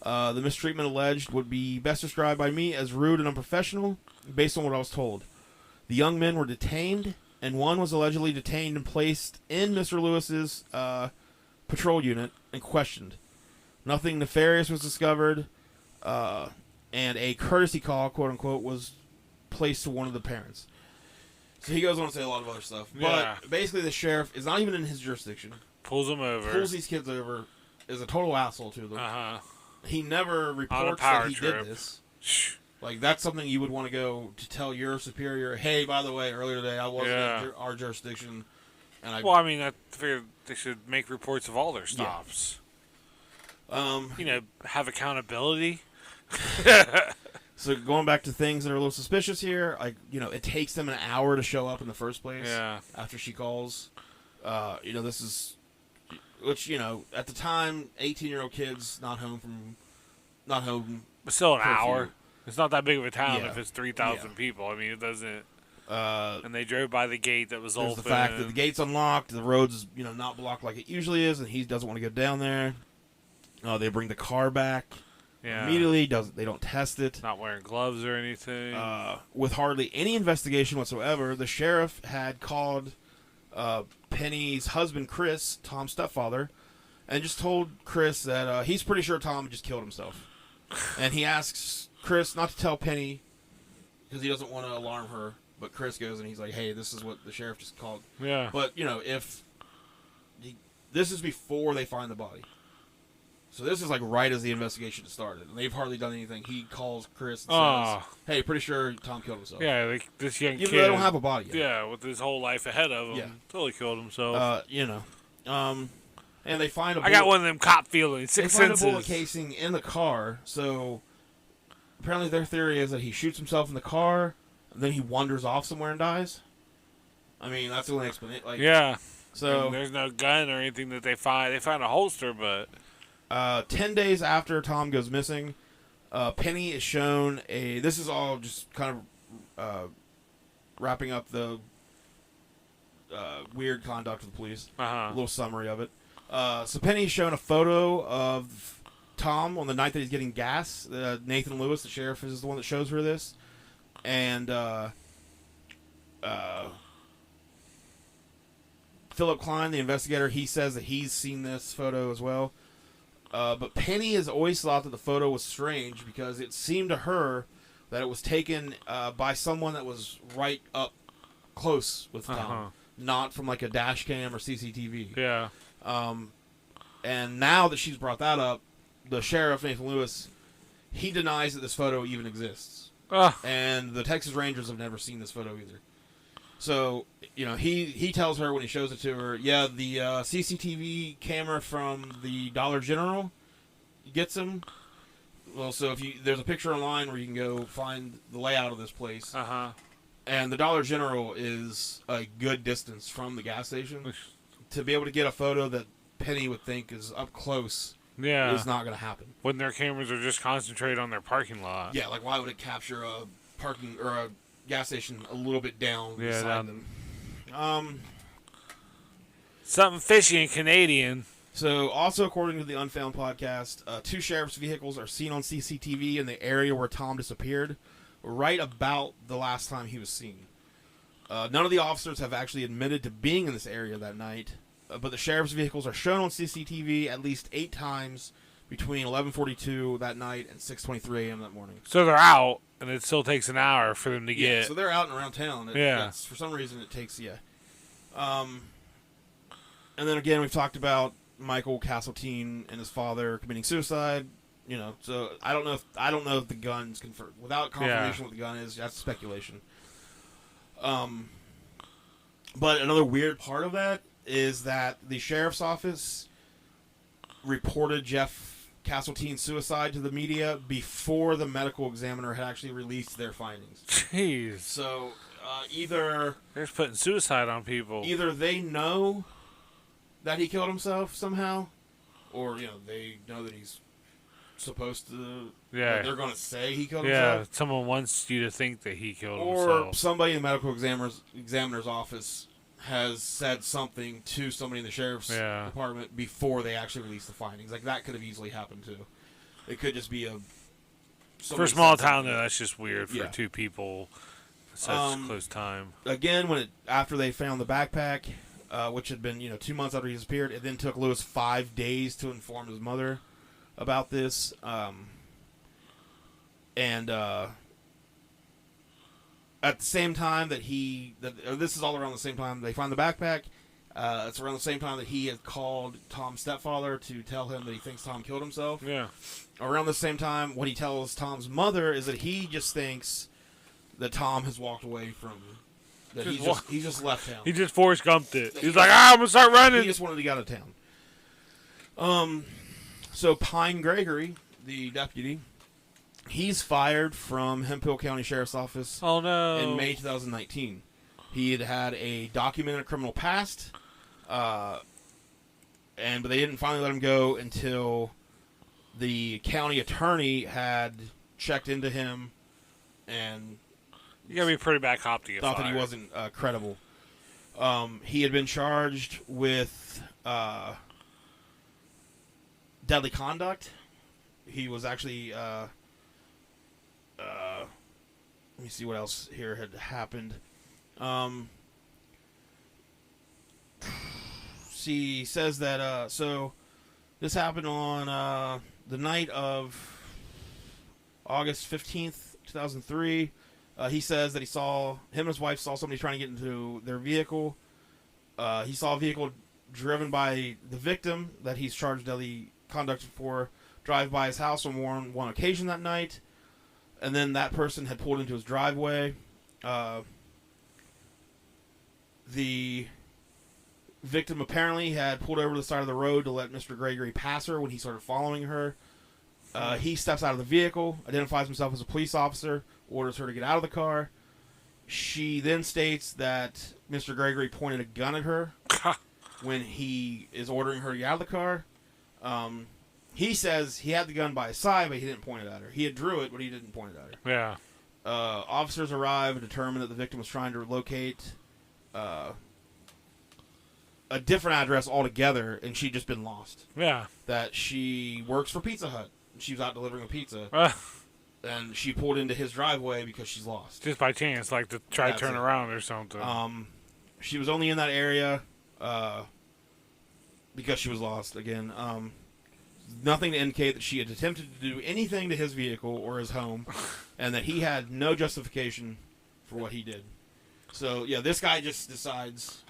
The mistreatment alleged would be best described by me as rude and unprofessional, based on what I was told. The young men were detained, and one was allegedly detained and placed in Mr. Lewis's patrol unit and questioned. Nothing nefarious was discovered, and a courtesy call, quote unquote, was placed to one of the parents. So he goes on to say a lot of other stuff. Yeah. But basically the sheriff is not even in his jurisdiction. Pulls them over. Pulls these kids over. Is a total asshole to them. Uh-huh. He never reports that he did this. Like, that's something you would want to go to tell your superior, hey, by the way, earlier today I wasn't in our jurisdiction. And I figure they should make reports of all their stops. Have accountability. So going back to things that are a little suspicious here, like, it takes them an hour to show up in the first place. Yeah. After she calls. This is, which, at the time, 18-year-old kids not home. But still an curfew. Hour. It's not that big of a town Yeah. if it's 3,000 people. I mean, it doesn't. And And they drove by the gate that was there's open. the fact that the gate's unlocked, the road's, not blocked like it usually is, and he doesn't want to go down there. They bring the car back. Immediately, they don't test it. Not wearing gloves or anything. With hardly any investigation whatsoever, the sheriff had called Penny's husband, Chris, Tom's stepfather, and just told Chris that he's pretty sure Tom just killed himself. And he asks Chris not to tell Penny because he doesn't want to alarm her. But Chris goes and he's like, hey, this is what the sheriff just called. Yeah. But, this is before they find the body. So this is like right as the investigation started. And they've hardly done anything. He calls Chris and says, hey, pretty sure Tom killed himself. Yeah, this young Even kid. though they don't have a body yet. Yeah, with his whole life ahead of him. Yeah. Totally killed himself. And they find a bullet, I got one of them cop feelings. they Six find a senses. bullet casing in the car. So apparently their theory is that he shoots himself in the car, and then he wanders off somewhere and dies. I mean, that's the only explanation. Like, Yeah. So And there's no gun or anything that they find. They find a holster, but 10 days after Tom goes missing, Penny is shown this is all just kind of wrapping up the weird conduct of the police. A little summary of it. So Penny is shown a photo of Tom on the night that he's getting gas. Nathan Lewis, the sheriff, is the one that shows her this. And Philip Klein, the investigator, he says that he's seen this photo as well. But Penny has always thought that the photo was strange because it seemed to her that it was taken by someone that was right up close with Tom, not from like a dash cam or CCTV. yeah. And now that she's brought that up, the sheriff, Nathan Lewis, he denies that this photo even exists. And the Texas Rangers have never seen this photo either. So, he tells her when he shows it to her, yeah, the CCTV camera from the Dollar General gets him. Well, so there's a picture online where you can go find the layout of this place. And the Dollar General is a good distance from the gas station. To be able to get a photo that Penny would think is up close is not going to happen. When their cameras are just concentrated on their parking lot. Yeah, like why would it capture a parking or a gas station a little bit down beside them? Something fishy and Canadian. So, also according to the Unfound podcast, 2 sheriff's vehicles are seen on CCTV in the area where Tom disappeared, right about the last time he was seen. None of the officers have actually admitted to being in this area that night, but the sheriff's vehicles are shown on CCTV at least 8 times between 11:42 that night and 6:23 a.m. that morning. So they're out, and it still takes an hour for them to Yeah, get. so they're out and around town. For some reason, it takes, And then again, we've talked about Michael Castletine and his father committing suicide. So I don't know if the gun's confirmed. Without confirmation what the gun is, that's speculation. But another weird part of that is that the sheriff's office reported Jeff Castletine's suicide to the media before the medical examiner had actually released their findings. Jeez. So either they're just putting suicide on people. Either they know that he killed himself somehow, or they know that he's supposed to. Yeah, they're going to say he killed himself. Someone wants you to think that he killed or himself. Somebody in the medical examiner's office has said something to somebody in the sheriff's department before they actually release the findings. Like, that could have easily happened, too. It could just be a... For a small town, though, that's just weird for two people such close time. Again, after they found the backpack, which had been 2 months after he disappeared, it then took Lewis 5 days to inform his mother about this. At the same time this is all around the same time they find the backpack. It's around the same time that he had called Tom's stepfather to tell him that he thinks Tom killed himself. Yeah. Around the same time, what he tells Tom's mother is that he just thinks that Tom has walked away from... That he just left town. He just Forrest Gumped it. He's like, I'm going to start running. He just wanted to get out of town. So Pine Gregory, the deputy... He's fired from Hemphill County Sheriff's Office in May 2019. He had a documented criminal past, but they didn't finally let him go until the county attorney had checked into him and you gotta be a pretty bad cop to get thought fired. that he wasn't credible. He had been charged with deadly conduct. He was actually... let me see what else here had happened. She says that, so this happened on the night of August 15th, 2003. He says that him and his wife saw somebody trying to get into their vehicle. He saw a vehicle driven by the victim that he's charged deadly conduct for drive by his house on one occasion that night. And then that person had pulled into his driveway. The victim apparently had pulled over to the side of the road to let Mr. Gregory pass her when he started following her. He steps out of the vehicle, identifies himself as a police officer, orders her to get out of the car. She then states that Mr. Gregory pointed a gun at her when he is ordering her to get out of the car. He says he had the gun by his side, but he didn't point it at her. He had drew it, but he didn't point it at her. Yeah. Officers arrive and determine that the victim was trying to locate a different address altogether, and she'd just been lost. Yeah. That she works for Pizza Hut. She was out delivering a pizza, and she pulled into his driveway because she's lost. Just by chance, like to try to turn around or something. She was only in that area because she was lost again. Nothing to indicate that she had attempted to do anything to his vehicle or his home, and that he had no justification for what he did. So, yeah, this guy just decides,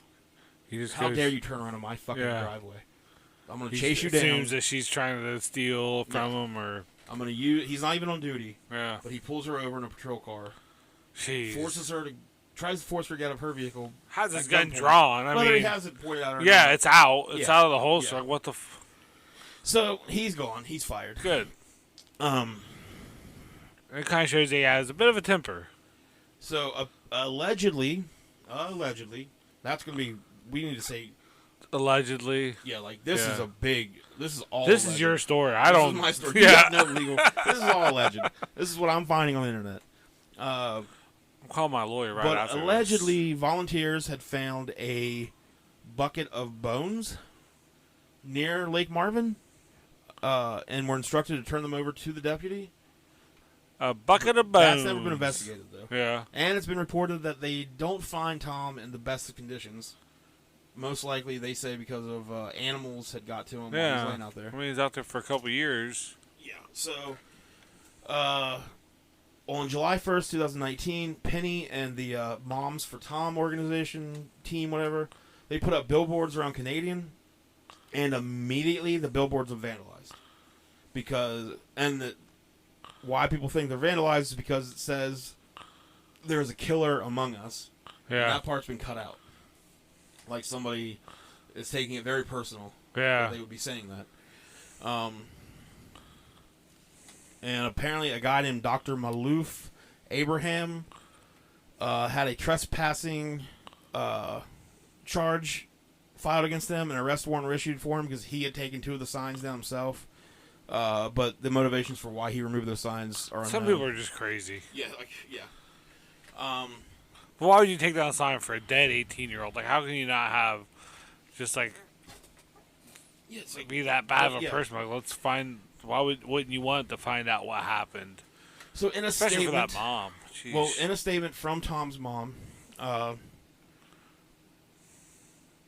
how dare you turn around on my fucking driveway? I'm going to chase you down. Assumes that she's trying to steal from him, or... I'm going to use... He's not even on duty. Yeah. But he pulls her over in a patrol car. Jeez. Tries to force her to get out of her vehicle. How's his gun drawn? I mean... he has it pointed at her. Yeah, it's out. It's out of the holster. Yeah. Like, what the... So, he's gone. He's fired. Good. It kind of shows he has a bit of a temper. So, allegedly, that's going to be... We need to say... Allegedly. Yeah, like, this is a big... This is all This alleged. is your story. This is my story. Yeah. You got no legal... This is all alleged. This is what I'm finding on the internet. I'll call my lawyer right after But allegedly, volunteers had found a bucket of bones near Lake Marvin, and were instructed to turn them over to the deputy. A bucket of bones. That's never been investigated, though. Yeah. And it's been reported that they don't find Tom in the best of conditions. Most likely, they say, because of animals had got to him while he was laying out there. I mean, he's out there for a couple of years. Yeah. So, on July 1st, 2019, Penny and the Moms for Tom organization, team, whatever, they put up billboards around Canadian, and immediately the billboards were vandalized. Why people think they're vandalized is because it says there's a killer among us. Yeah. And that part's been cut out. Like somebody is taking it very personal. Yeah. They would be saying that. And apparently a guy named Dr. Malouf Abraham had a trespassing charge filed against them. An arrest warrant were issued for him because he had taken 2 of the signs down himself. But the motivations for why he removed those signs are unknown. Some people are just crazy. Yeah, Why would you take down a sign for a dead 18-year-old? Like, how can you not have just like be that bad of a person? Like, let's find. Wouldn't you want to find out what happened? So in a Especially statement, for that mom. Jeez. well, in a statement from Tom's mom,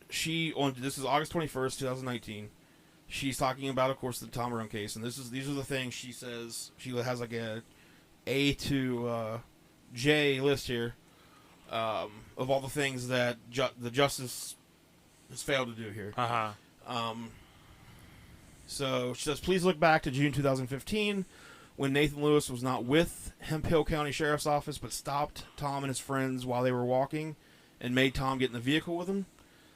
this is August 21st, 2019. She's talking about, of course, the Tom Rome case, and these are the things she says. She has like A to J list here of all the things that the justice has failed to do here. So she says, please look back to June 2015 when Nathan Lewis was not with Hemphill County Sheriff's Office but stopped Tom and his friends while they were walking and made Tom get in the vehicle with him.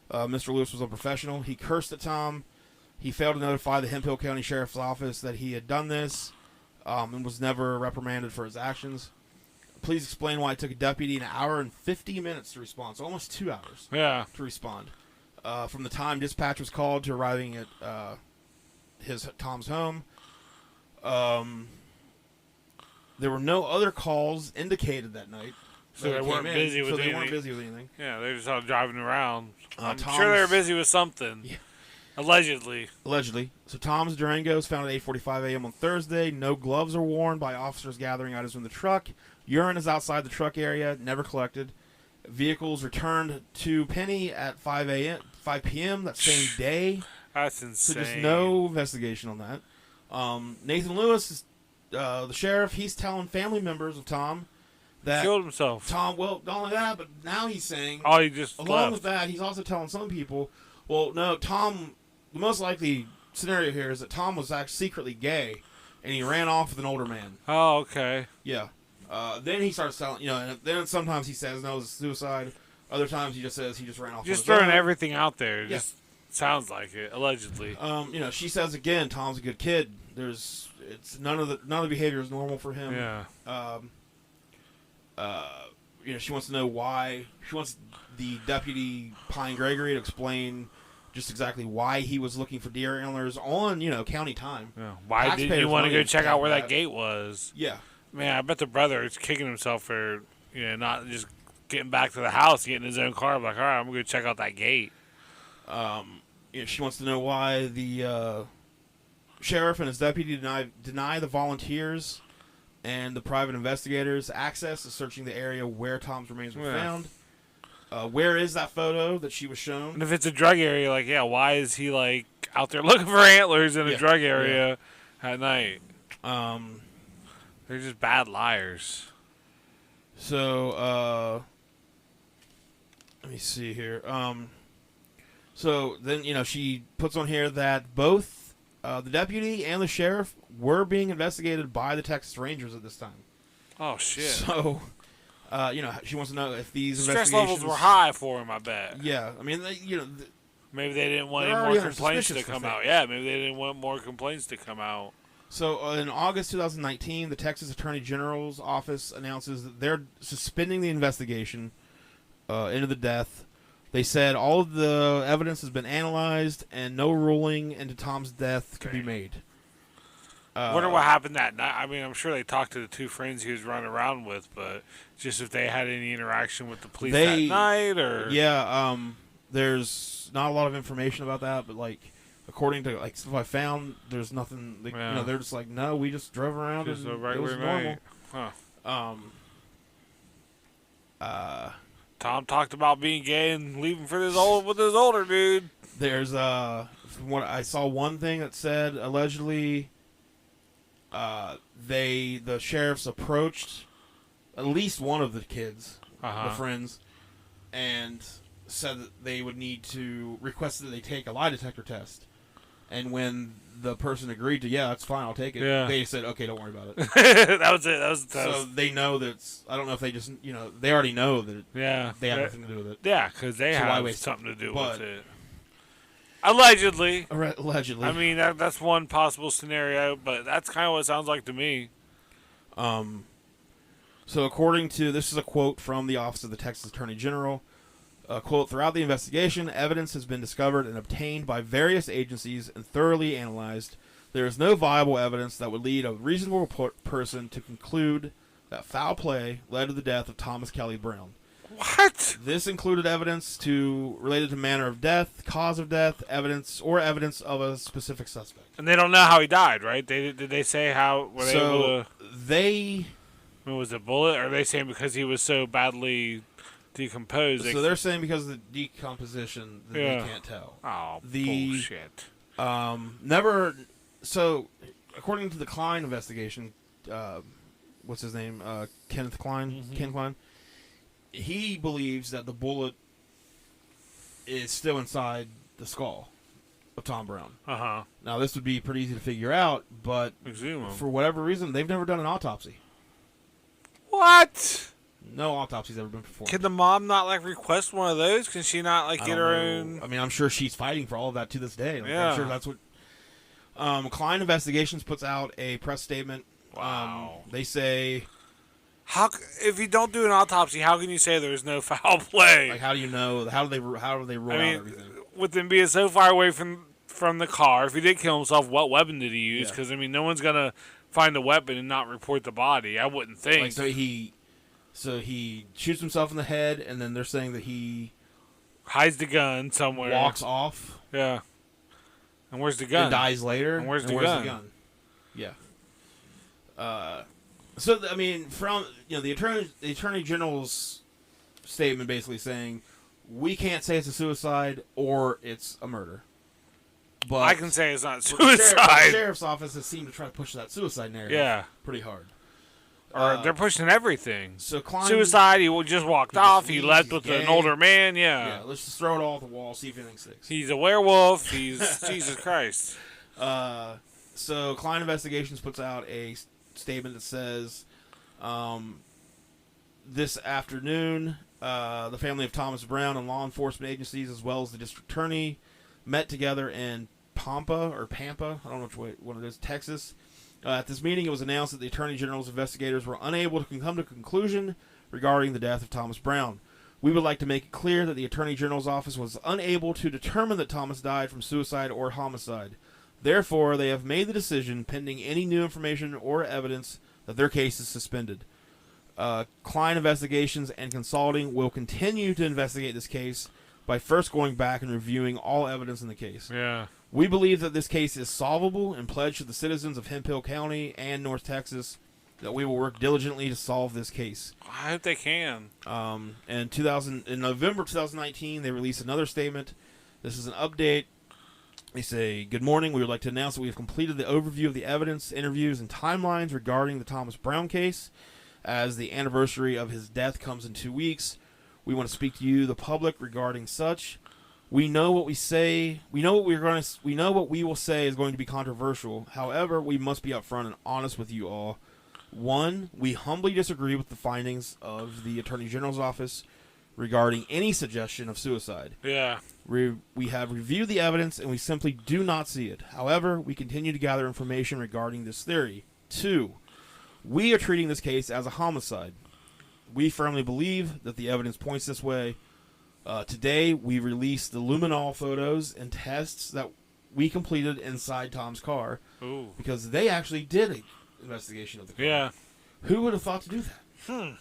Mr. Lewis was unprofessional. He cursed at Tom. He failed to notify the Hemphill County Sheriff's Office that he had done this and was never reprimanded for his actions. Please explain why it took a deputy an hour and 50 minutes to respond. So almost 2 hours to respond. From the time dispatch was called to arriving at Tom's home. There were no other calls indicated that night. So they weren't busy with anything. They weren't busy with anything. Yeah, they were just out driving around. I'm Tom's, sure they were busy with something. Yeah. Allegedly. So Tom's Durango was found at 8:45 a.m. on Thursday. No gloves are worn by officers gathering items from the truck. Urine is outside the truck area, never collected. Vehicles returned to Penny at 5 p.m. that same day. That's insane. So just no investigation on that. Nathan Lewis, the sheriff, he's telling family members of Tom that killed himself. Tom, well, not only that, but now he's saying, he just along left. with that, he's also telling some people, well, no, Tom, the most likely scenario here is that Tom was actually secretly gay, and he ran off with an older man. Oh, okay. Yeah. Then he starts telling, and then sometimes he says, no, it's suicide. Other times he just says he just ran off. Just throwing everything out there. Yeah. Just sounds like it, allegedly. She says again, Tom's a good kid. None of the behavior is normal for him. Yeah. She wants to know why. She wants the deputy Pine Gregory to explain just exactly why he was looking for deer antlers on, county time. Yeah. Why didn't you want to go check out where that gate was? Yeah. Man, I bet the brother is kicking himself for not just getting back to the house, getting his own car. Like, all right, I'm gonna go check out that gate. She wants to know why the sheriff and his deputy deny the volunteers and the private investigators access to searching the area where Tom's remains were found. Where is that photo that she was shown? And if it's a drug area, why is he out there looking for antlers in a drug area at night? They're just bad liars. So, let me see here. So then, she puts on here that both the deputy and the sheriff were being investigated by the Texas Rangers at this time. Oh, shit. So, she wants to know if these stress investigations... levels were high for him, I bet. Yeah. I mean, maybe they didn't want any more complaints to come out. Yeah, maybe they didn't want more complaints to come out. So, in August 2019, the Texas Attorney General's office announces that they're suspending the investigation into the death. They said all of the evidence has been analyzed and no ruling into Tom's death could be made. Wonder what happened that night. I mean, I'm sure they talked to the two friends he was running around with, but just if they had any interaction with the police that night, or... Yeah, there's not a lot of information about that, but, according to, stuff I found, there's nothing, they're just like, no, we just drove around and it was normal. Huh. Tom talked about being gay and leaving for with his older dude. There's, from what I saw one thing that said, allegedly, the sheriffs approached at least one of the kids, the friends, and said that they would need to request that they take a lie detector test. And when the person agreed to, yeah, that's fine, I'll take it, they said, okay, don't worry about it. That was it. That was the test. So they know that I don't know if they just, they already know that they have nothing to do with it. Yeah, because they have something to do with it. Allegedly. Allegedly. I mean, that's one possible scenario, but that's kind of what it sounds like to me. So according to, this is a quote from the Office of the Texas Attorney General, quote, throughout the investigation, evidence has been discovered and obtained by various agencies and thoroughly analyzed. There is no viable evidence that would lead a reasonable person to conclude that foul play led to the death of Thomas Kelly Brown. What? This included evidence related to manner of death, cause of death, evidence of a specific suspect. And they don't know how he died, right? Did they say how were they able to? Was it a bullet? Or are they saying because he was so badly decomposed? So they're saying because of the decomposition, that they can't tell. Oh, bullshit. Never. So, according to the Klein investigation, what's his name? Kenneth Klein. Mm-hmm. Ken Klein. He believes that the bullet is still inside the skull of Tom Brown. Now, this would be pretty easy to figure out, but for whatever reason, they've never done an autopsy. What? No autopsy's ever been performed. Can the mom not request one of those? Can she not get her own? I mean, I'm sure she's fighting for all of that to this day. Yeah. I'm sure that's what. Klein Investigations puts out a press statement. Wow. They say, if you don't do an autopsy, how can you say there's no foul play? how do you know? How do they rule out everything? With him being so far away from the car, if he did kill himself, what weapon did he use? Because no one's gonna find a weapon and not report the body. I wouldn't think. So he shoots himself in the head, and then they're saying that he hides the gun somewhere, walks off. Yeah. And where's the gun? And dies later. And where's the gun? Yeah. So I mean, from the attorney general's statement, basically saying we can't say it's a suicide or it's a murder. But I can say it's not suicide. The sheriff's office has seemed to try to push that suicide narrative. Pretty hard. Or they're pushing everything. So Klein, suicide, he just walked off. He left with an older man. Yeah, let's just throw it all at the wall, see if anything sticks. He's a werewolf. He's Jesus Christ. So Klein Investigations puts out a statement that says, this afternoon, the family of Thomas Brown and law enforcement agencies, as well as the district attorney, met together in Pampa, I don't know which one it is, Texas. At this meeting, it was announced that the Attorney General's investigators were unable to come to a conclusion regarding the death of Thomas Brown. We would like to make it clear that the Attorney General's office was unable to determine that Thomas died from suicide or homicide. Therefore, they have made the decision, pending any new information or evidence, that their case is suspended. Klein Investigations and Consulting will continue to investigate this case by first going back and reviewing all evidence in the case. Yeah. We believe that this case is solvable and pledge to the citizens of Hemphill County and North Texas that we will work diligently to solve this case. I hope they can. In November 2019, they released another statement. This is an update. They say, "Good morning. We would like to announce that we have completed the overview of the evidence, interviews, and timelines regarding the Thomas Brown case. As the anniversary of his death comes in 2 weeks, we want to speak to you, the public, regarding such. We know what we say. We know what we will say is going to be controversial. However, we must be upfront and honest with you all. 1, we humbly disagree with the findings of the Attorney General's office regarding any suggestion of suicide. Yeah. We have reviewed the evidence and we simply do not see it. However, we continue to gather information regarding this theory. 2, we are treating this case as a homicide. We firmly believe that the evidence points this way. Today, we released the luminol photos and tests that we completed inside Tom's car. Ooh. Because they actually did an investigation of the car. Yeah. Who would have thought to do that?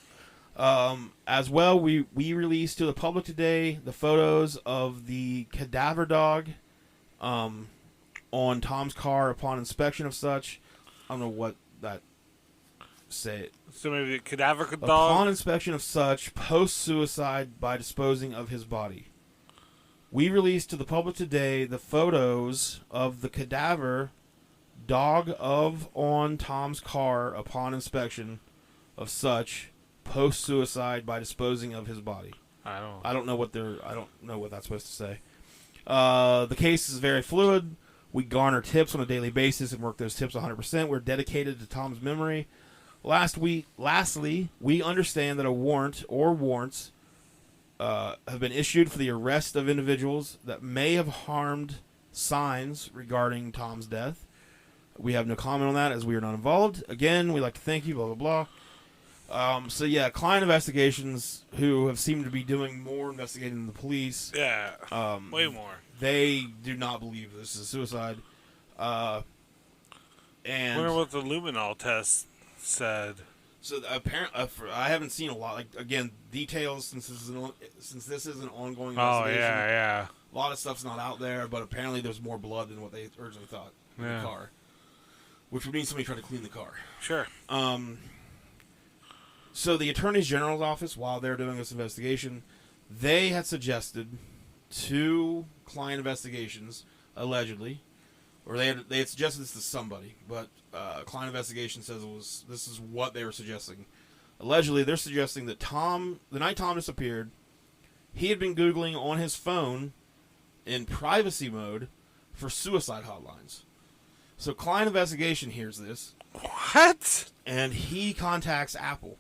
As well, we released to the public today the photos of the cadaver dog on Tom's car upon inspection of such. I don't know what that say. So maybe the cadaver dog? Upon inspection of such, post-suicide by disposing of his body. We released to the public today the photos of the cadaver dog on Tom's car upon inspection of such, post-suicide by disposing of his body. I don't know what that's supposed to say. The case is very fluid. We garner tips on a daily basis and work those tips 100%. We're dedicated to Tom's memory. Lastly, we understand that a warrant or warrants have been issued for the arrest of individuals that may have harmed signs regarding Tom's death. We have no comment on that as we are not involved. Again, we'd like to thank you, blah, blah, blah. Klein Investigations, who have seemed to be doing more investigating than the police. Yeah, way more. They do not believe this is suicide. And I wonder what the luminol test said. So apparently, I haven't seen a lot. Like again, details since this is an ongoing Oh investigation. yeah. A lot of stuff's not out there, but apparently there's more blood than what they originally thought in the car, which would mean somebody tried to clean the car. Sure. So the Attorney General's office, while they're doing this investigation, they had suggested 2 client investigations, allegedly, or they had suggested this to somebody, but client investigation says this is what they were suggesting. Allegedly, they're suggesting that the night Tom disappeared, he had been Googling on his phone in privacy mode for suicide hotlines. So client investigation hears this. What? And he contacts Apple.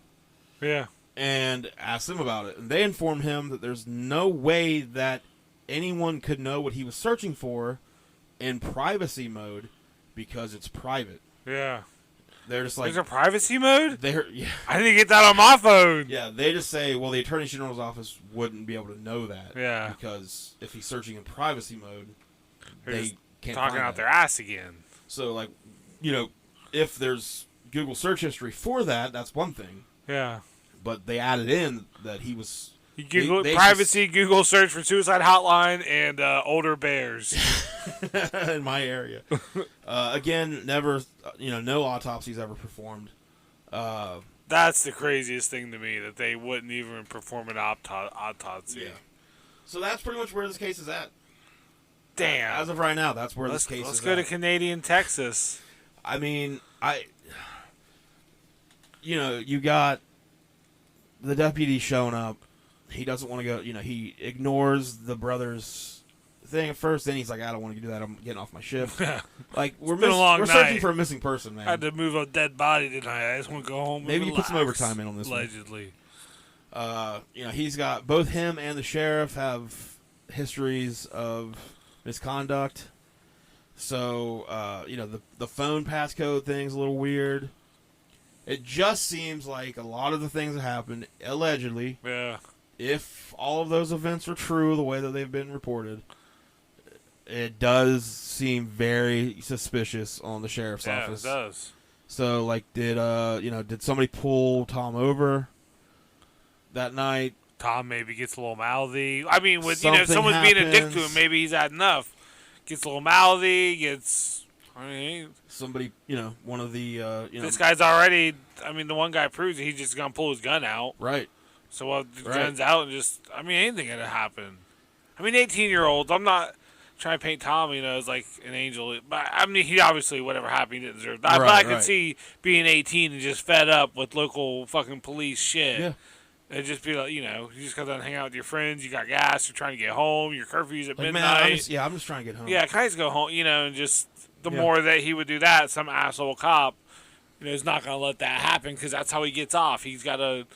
Yeah. And asks them about it. And they inform him that there's no way that anyone could know what he was searching for in privacy mode because it's private. Yeah. They're just like... There's a privacy mode? Yeah. I didn't get that on my phone. Yeah, they just say, well, the Attorney General's office wouldn't be able to know that. Yeah. Because if he's searching in privacy mode, They're they can't talking find out that. their ass again. So, like, if there's Google search history for that, that's one thing. Yeah. But they added in that he was... You Google they privacy, Google search for suicide hotline and older bears. in my area. Again, never, no autopsies ever performed. That's the craziest thing to me, that they wouldn't even perform an autopsy. Yeah. So that's pretty much where this case is at. Damn. As of right now, that's where this case is at. Let's go to Canadian Texas. I mean, you got the deputy showing up. He doesn't want to go, he ignores the brother's thing at first. Then he's like, I don't want to do that. I'm getting off my shift. Like, we're searching for a missing person, man. I had to move a dead body tonight. I just want to go home and Maybe you put some relax. overtime in on this Allegedly. He's got, both him and the sheriff have histories of misconduct. So, the phone passcode thing's a little weird. It just seems like a lot of the things that happened, allegedly, if all of those events are true, the way that they've been reported, it does seem very suspicious on the sheriff's office. Yeah, it does. So, like, did somebody pull Tom over that night? Tom maybe gets a little mouthy. I mean, with Something someone's being a dick to happens. him, maybe he's had enough. Gets a little mouthy. Somebody, one of the, this guy's already. I mean, the one guy proves he's just gonna pull his gun out. Right. So the gun's out and anything could happen. 18-year-olds. I'm not trying to paint Tom, as like an angel. But he obviously, whatever happened, he didn't deserve that. But I could see being 18 and just fed up with local fucking police shit. Yeah. It'd just be like, you just go down and hang out with your friends. You got gas. You're trying to get home. Your curfew's at midnight. I'm just trying to get home. Yeah, can I just go home? And just the more that he would do that, some asshole cop, is not going to let that happen because that's how he gets off. He's got to,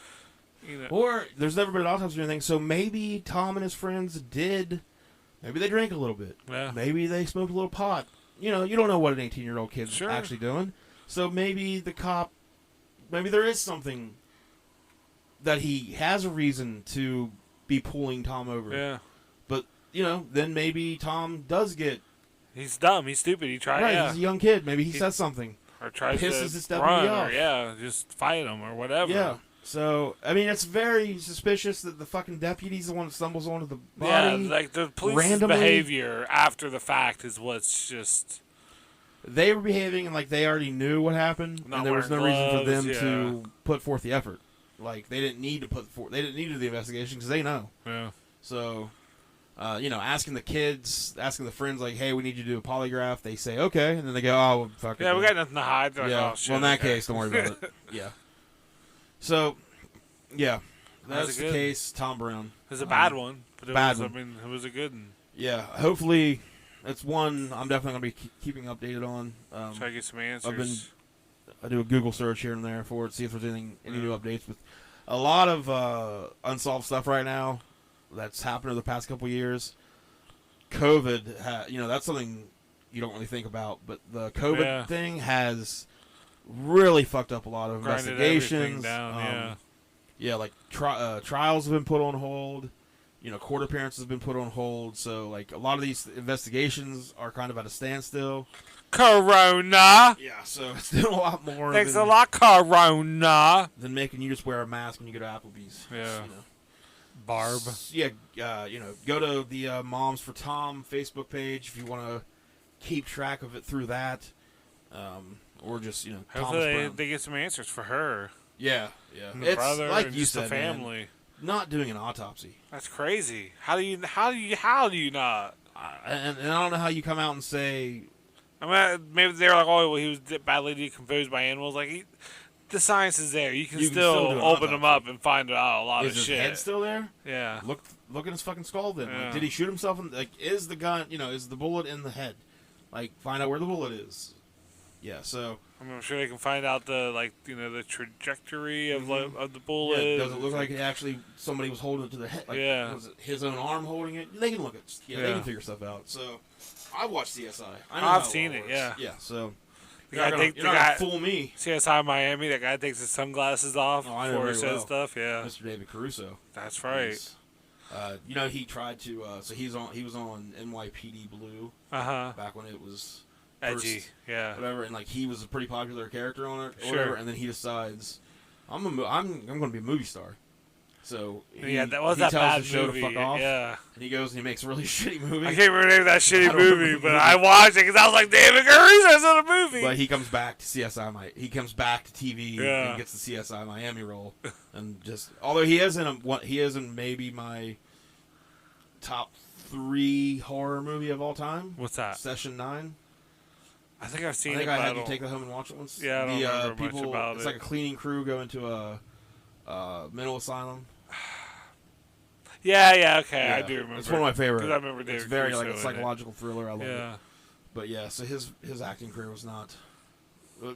Or there's never been an autopsy or anything, so maybe Tom and his friends maybe they drank a little bit. Yeah. Maybe they smoked a little pot. You don't know what an 18-year-old kid's actually doing. So maybe the cop, maybe there is something that he has a reason to be pulling Tom over. Yeah. But, then maybe Tom does get... He's dumb. He's stupid. He tried. Right, he's a young kid. Maybe he says something. Or tries pisses to his deputy run, off. or just fight him or whatever. Yeah. So, it's very suspicious that the fucking deputy's the one that stumbles onto the body. Yeah, like the police's randomly. behavior after the fact is what's just... They were behaving like they already knew what happened, and there was no reason for them to put forth the effort. Like, they didn't need to they didn't need to do the investigation because they know. Yeah. So, asking the friends, like, hey, we need you to do a polygraph. They say, okay. And then they go, oh, well, fuck it. Yeah, we got nothing to hide. They're like, yeah. oh, shit, Well, in that case, don't worry about it. Yeah. So, yeah. That's the case. Tom Brown. It was a bad one. But it was a good one. Yeah. Hopefully, it's one I'm definitely going to be keeping updated on. Try to get some answers. I do a Google search here and there for it, see if there's any new updates. With a lot of unsolved stuff right now that's happened over the past couple years. COVID, that's something you don't really think about, but the COVID thing has really fucked up a lot of investigations. Down, like trials have been put on hold. Court appearances have been put on hold. So, like, a lot of these investigations are kind of at a standstill. Corona. Yeah, so it's doing a lot more. Thanks a lot, Corona. Than making you just wear a mask when you go to Applebee's. Yeah. Barb. Yeah, go to the Moms for Tom Facebook page if you want to keep track of it through that. Or just, hopefully they get some answers for her. Yeah. And the brother, like and you just said, the family. Man, not doing an autopsy. That's crazy. How do you not? And I don't know how you come out and say. I mean, maybe they're like, oh, well, he was badly decomposed by animals. Like, the science is there. You can still open them up and find out a lot of shit. Is his head still there? Yeah. Look at his fucking skull then. Yeah. Like, did he shoot himself? Is the gun? Is the bullet in the head? Like, find out where the bullet is. Yeah. So. I'm sure they can find out the trajectory of of the bullet. Yeah, does it look like somebody was holding it to the head? Like, was it his own arm holding it? They can look at. Yeah, they can figure stuff out. So, I watched CSI. I've seen it. Yeah. Yeah. So. You're not gonna fool me. CSI Miami, that guy takes his sunglasses off before he says stuff. Yeah. Mr. David Caruso. That's right. He tried to. So he was on NYPD Blue. Back when it was. Edgy, yeah. Whatever, and he was a pretty popular character on it, or sure. whatever, and then he decides, I'm going to be a movie star. So that was that bad the show movie. To fuck off, yeah. And he goes and he makes a really shitty movie. I can't remember that shitty movie, but I watched it because I was like, David Caruso's in a movie. But he comes back to CSI. He comes back to TV and gets the CSI Miami role, and although he is in maybe my top 3 horror movie of all time. What's that? Session 9. I think I've seen it. I think I had you take that home and watch it once. Yeah, I don't remember much about it. It's like a cleaning crew go into a mental asylum. Yeah, okay, I do remember. It's one of my favorite. Because I remember David It's very Caruso like a psychological thriller. I love it. But yeah, so his acting career was not.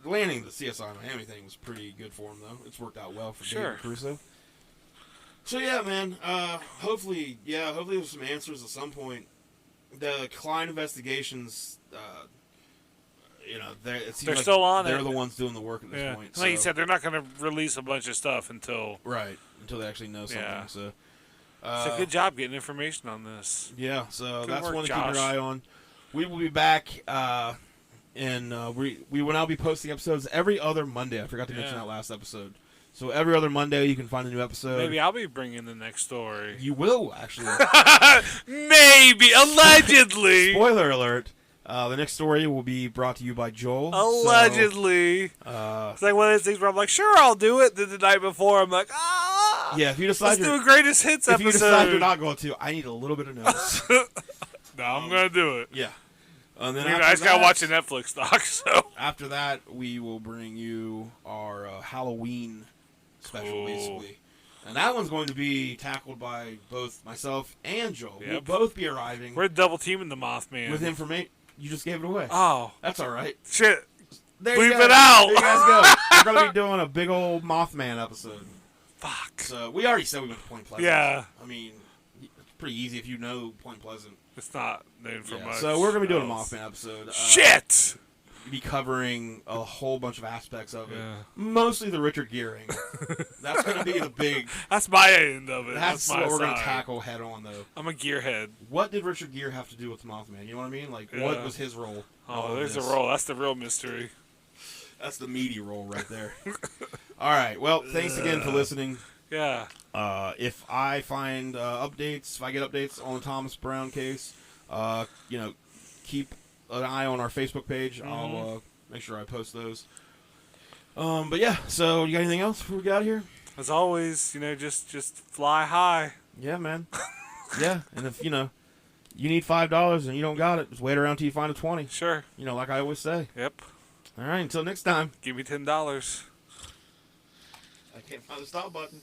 Landing the CSI Miami thing was pretty good for him though. It's worked out well for David Caruso. So yeah, man. Hopefully there's some answers at some point. The Klein investigations. They're still on it. They're the ones doing the work at this point. Like you said, they're not going to release a bunch of stuff until they actually know something. Yeah. So, it's a good job getting information on this. Yeah, so that's one to keep your eye on. We will be back, and we will now be posting episodes every other Monday. I forgot to mention that last episode. So every other Monday you can find a new episode. Maybe I'll be bringing the next story. You will, actually. Maybe, allegedly. Spoiler alert. The next story will be brought to you by Joel. Allegedly. It's like one of those things where I'm like, sure, I'll do it. Then the night before, I'm like, yeah, if you decide let's do a greatest hits episode. If you decide you're not going to, I need a little bit of notice. No, I'm going to do it. Yeah. And then I just got to watch a Netflix doc, so. After that, we will bring you our Halloween special, basically. And that one's going to be tackled by both myself and Joel. Yep. We'll both be arriving. We're double teaming the Mothman. With information. You just gave it away. Oh. That's all right. Shit. There Bleep it out. There you guys go. We're going to be doing a big old Mothman episode. Fuck. So we already said we went to Point Pleasant. Yeah. I mean, it's pretty easy if you know Point Pleasant. It's not known for much. So we're going to be doing a Mothman episode. Shit! Be covering a whole bunch of aspects of it. Yeah. Mostly the Richard Gere angle. That's going to be the big... That's my end of it. That's my what we're side. going to tackle head on, though. I'm a gearhead. What did Richard Gere have to do with Mothman? You know what I mean? Like, what was his role? Oh, there's a role. That's the real mystery. That's the meaty role right there. All right. Well, thanks again for listening. Yeah. If I find updates, if I get updates on the Thomas Brown case, keep an eye on our Facebook page. Mm-hmm. I'll make sure I post those. But yeah, so you got anything else before we get out of here? As always, just fly high. Yeah, man. Yeah, and if you need $5 and you don't got it, just wait around till you find a 20. Sure. Like I always say. Yep. All right, until next time. Give me $10. I can't find the stop button.